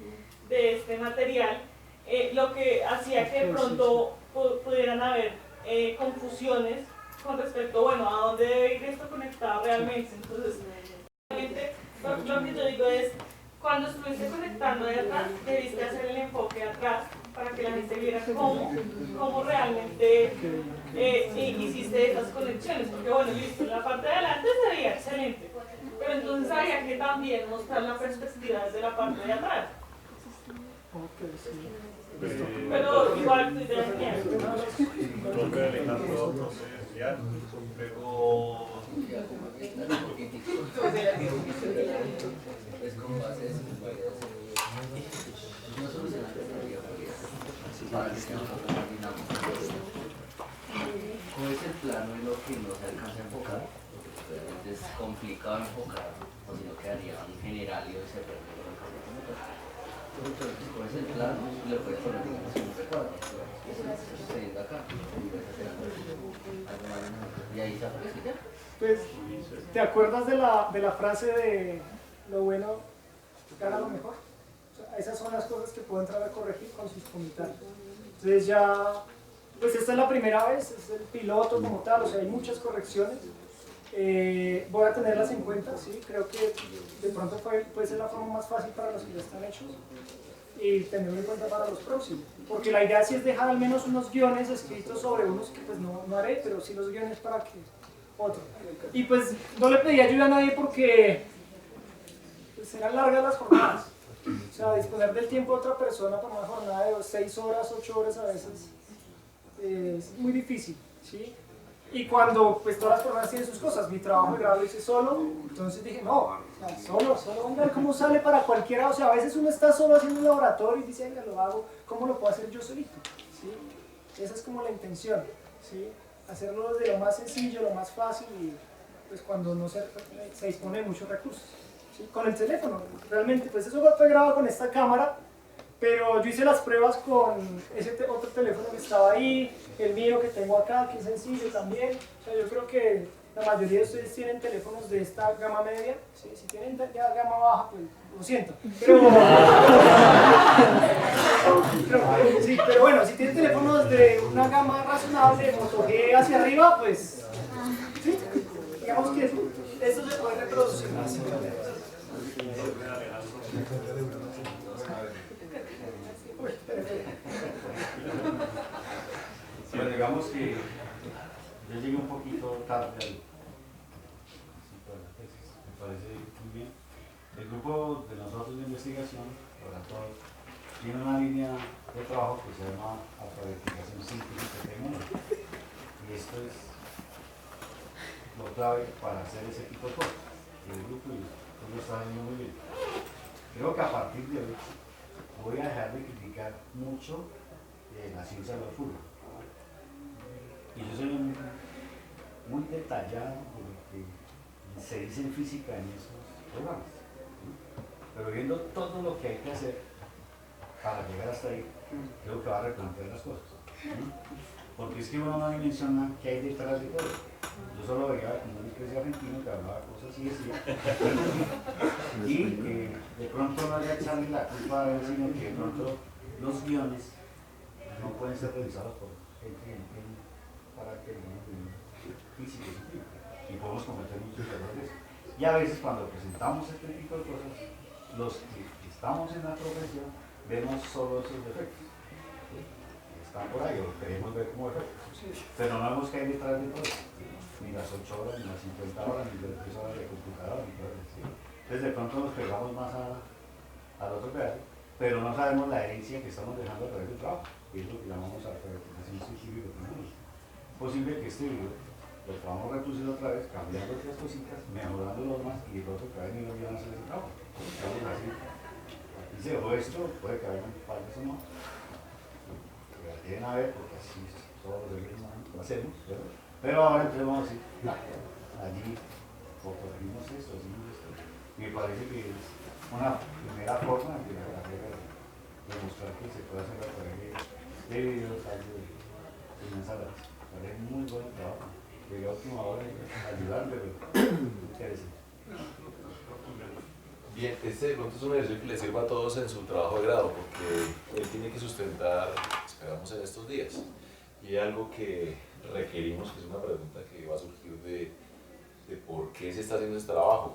este material. Lo que hacía que de pronto pudieran haber confusiones con respecto, bueno, a dónde debe ir esto conectado realmente. Entonces, realmente lo que yo digo es, cuando estuviste conectando de atrás, debiste hacer el enfoque de atrás para que la gente viera cómo realmente hiciste esas conexiones. Porque bueno, listo, la parte de adelante se veía excelente, pero entonces había que también mostrar la perspectiva desde la parte de atrás. Pero igual tu idea es bien. Nombre de Alejandro Procedial, luego ¿Cómo es el plano y lo que no se alcanza a enfocar? Porque realmente es complicado enfocar, o si no quedaría en general y hoy se pierde lo que entonces, con ese plano le puedes poner un recuadro. Sucediendo acá. Y ahí se aparece ya. Pues, ¿te acuerdas de la frase de lo bueno gana lo mejor? O sea, esas son las cosas que puedo entrar a corregir con sus comentarios. Entonces ya, pues esta es la primera vez, es el piloto como tal, o sea, hay muchas correcciones. Voy a tenerlas en cuenta, sí, creo que de pronto puede ser la forma más fácil para los que ya están hechos y tenerlo en cuenta para los próximos, porque la idea sí es dejar al menos unos guiones escritos sobre unos que pues no haré, pero sí los guiones para que otro. Y pues no le pedí ayuda a nadie porque pues, serán largas las jornadas, o sea, disponer del tiempo de otra persona para una jornada de 6 horas, 8 horas a veces es muy difícil, ¿sí? Y cuando pues todas las personas tienen sus cosas, mi trabajo de grado lo hice solo, entonces dije, no, o sea, solo, vamos a ver cómo sale para cualquiera, o sea, a veces uno está solo haciendo un laboratorio y dice, venga, lo hago, ¿cómo lo puedo hacer yo solito? ¿Sí? Esa es como la intención, ¿sí? Hacerlo de lo más sencillo, lo más fácil y pues cuando no se dispone de muchos recursos, ¿sí? Con el teléfono, realmente, pues eso fue grabado con esta cámara, pero yo hice las pruebas con ese otro teléfono que estaba ahí, el mío que tengo acá, que es sencillo también. O sea, yo creo que la mayoría de ustedes tienen teléfonos de esta gama media. ¿Sí? Si tienen ya gama baja, pues lo siento. Pero bueno, si tienen teléfonos de una gama razonable, Moto G hacia arriba, pues sí, digamos que eso se puede reproducir. Bueno, digamos que yo llegué un poquito tarde al cito de la tesis, me parece muy bien. El grupo de nosotros de investigación, laboratorio, tiene una línea de trabajo que se llama alfabetización científica y tecnológica. Y esto es lo clave para hacer ese tipo de cosas. Y el grupo lo está haciendo muy bien. Creo que a partir de hoy voy a dejar de criticar mucho la ciencia del fútbol. Y yo soy muy detallado de lo que se dice en física en esos programas, ¿sí? Pero viendo todo lo que hay que hacer para llegar hasta ahí, creo que va a replantear las cosas, ¿sí? Porque es que uno no dimensiona qué hay detrás de todo. Yo solo veía como un iglesia argentino que hablaba cosas así, y de pronto no le echan la culpa a él, sino que de pronto los guiones no pueden ser revisados por gente para que físico y podemos cometer muchos errores. Y a veces cuando presentamos este tipo de cosas, los que estamos en la profesión vemos solo esos defectos. ¿Sí? Están por ahí, o queremos ver como defectos. Pero no vemos que hay detrás de todo. Ni las 8 horas, ni las 50 horas, ni las 3 horas de computadora, ni todo eso. ¿Sí? Entonces de pronto nos pegamos más al otro pedazo, pero no sabemos la herencia que estamos dejando a través del trabajo, que es lo que llamamos alfabetización científica. Es posible que este libro lo podamos reproducir otra vez, cambiando otras cositas, mejorando más y el otro que va a venir ya no hacer ese trabajo. Estamos así. Aquí se dejó esto, puede que haya un par de eso no. Pero la tienen a ver porque así todos los seres humanos lo hacemos, ¿verdad? Pero ahora entonces vamos a decir, allí fotografimos esto, hacemos esto. Me parece que es una primera forma de demostrar que se puede hacer a través de videos, de mensajes. Es muy buen trabajo. Llegué a última hora a ayudar, pero interesante. Bien, este de pronto es un ejercicio que le sirva a todos en su trabajo de grado, porque él tiene que sustentar, esperamos en estos días, y hay algo que requerimos, que es una pregunta que va a surgir de por qué se está haciendo este trabajo.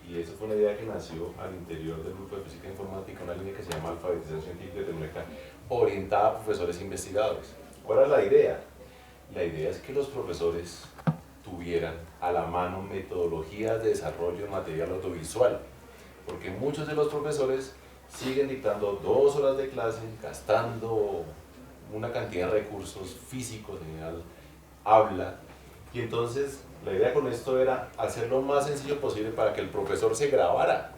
Y eso fue una idea que nació al interior del grupo de física e informática, una línea que se llama alfabetización científica y tecnológica, orientada a profesores e investigadores. ¿Cuál es la idea? La idea es que los profesores tuvieran a la mano metodologías de desarrollo de material audiovisual, porque muchos de los profesores siguen dictando 2 horas de clase, gastando una cantidad de recursos físicos, en general, habla, y entonces la idea con esto era hacer lo más sencillo posible para que el profesor se grabara,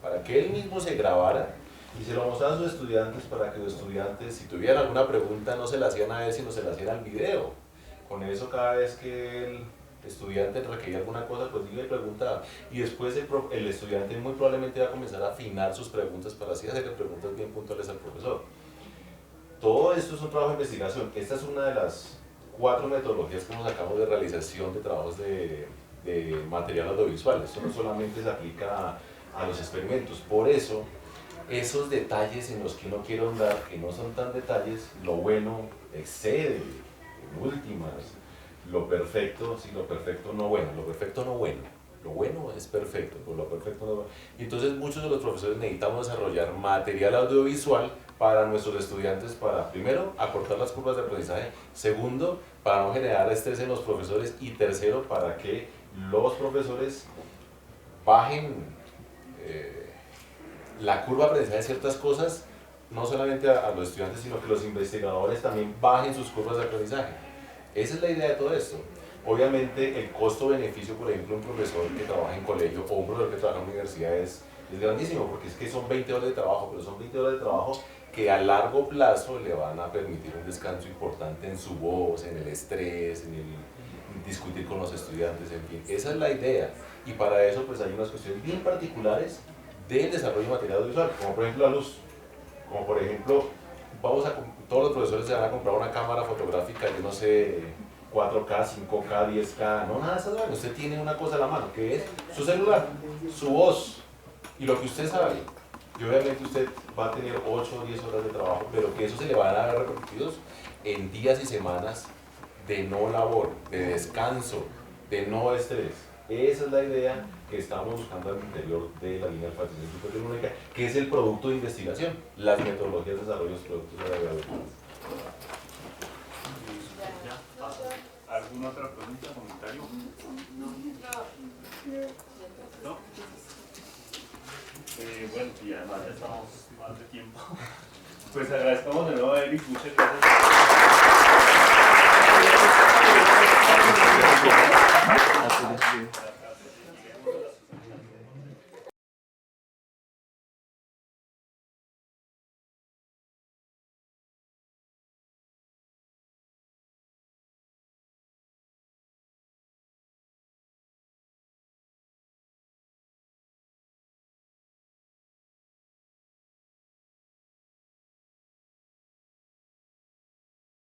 para que él mismo se grabara y se lo mostrara a sus estudiantes, para que los estudiantes, si tuvieran alguna pregunta, no se la hacían a él, sino se la hacían al video. Con eso, cada vez que el estudiante requería alguna cosa, pues le preguntaba. Y después el estudiante muy probablemente va a comenzar a afinar sus preguntas para así hacerle preguntas bien puntuales al profesor. Todo esto es un trabajo de investigación. Esta es una de las 4 metodologías que nos sacamos de realización de trabajos de material audiovisual. Esto no solamente se aplica a los experimentos. Por eso, esos detalles en los que uno quiere ahondar, que no son tan detalles, lo bueno excede, en últimas, lo perfecto, si lo perfecto no bueno, lo perfecto no bueno, lo bueno es perfecto, pues lo perfecto no bueno. Y entonces muchos de los profesores necesitamos desarrollar material audiovisual para nuestros estudiantes, para primero, acortar las curvas de aprendizaje, segundo, para no generar estrés en los profesores, y tercero, para que los profesores bajen la curva de aprendizaje de ciertas cosas, no solamente a los estudiantes, sino que los investigadores también bajen sus curvas de aprendizaje. Esa es la idea de todo esto. Obviamente el costo-beneficio, por ejemplo, un profesor que trabaja en colegio o un profesor que trabaja en universidad es grandísimo, porque es que son 20 horas de trabajo, pero son 20 horas de trabajo que a largo plazo le van a permitir un descanso importante en su voz, en el estrés, en el discutir con los estudiantes, en fin. Esa es la idea. Y para eso pues hay unas cuestiones bien particulares del desarrollo de material audiovisual, como por ejemplo la luz. Como por ejemplo, todos los profesores se van a comprar una cámara fotográfica, yo no sé, 4K, 5K, 10K, no, nada de esas cosas. Usted tiene una cosa a la mano, que es su celular, su voz y lo que usted sabe. Y obviamente usted va a tener 8 o 10 horas de trabajo, pero que eso se le van a ver repercutidos en días y semanas de no labor, de descanso, de no estrés. Esa es la idea que estamos buscando al interior de la línea de alfabetización tecnológica, que es el producto de investigación, las metodologías de desarrollo de los productos de la agricultura. ¿Alguna otra pregunta, comentario? ¿No? Bueno, y además ya estamos más de tiempo. Pues agradezcamos de nuevo a Eric, muchas gracias.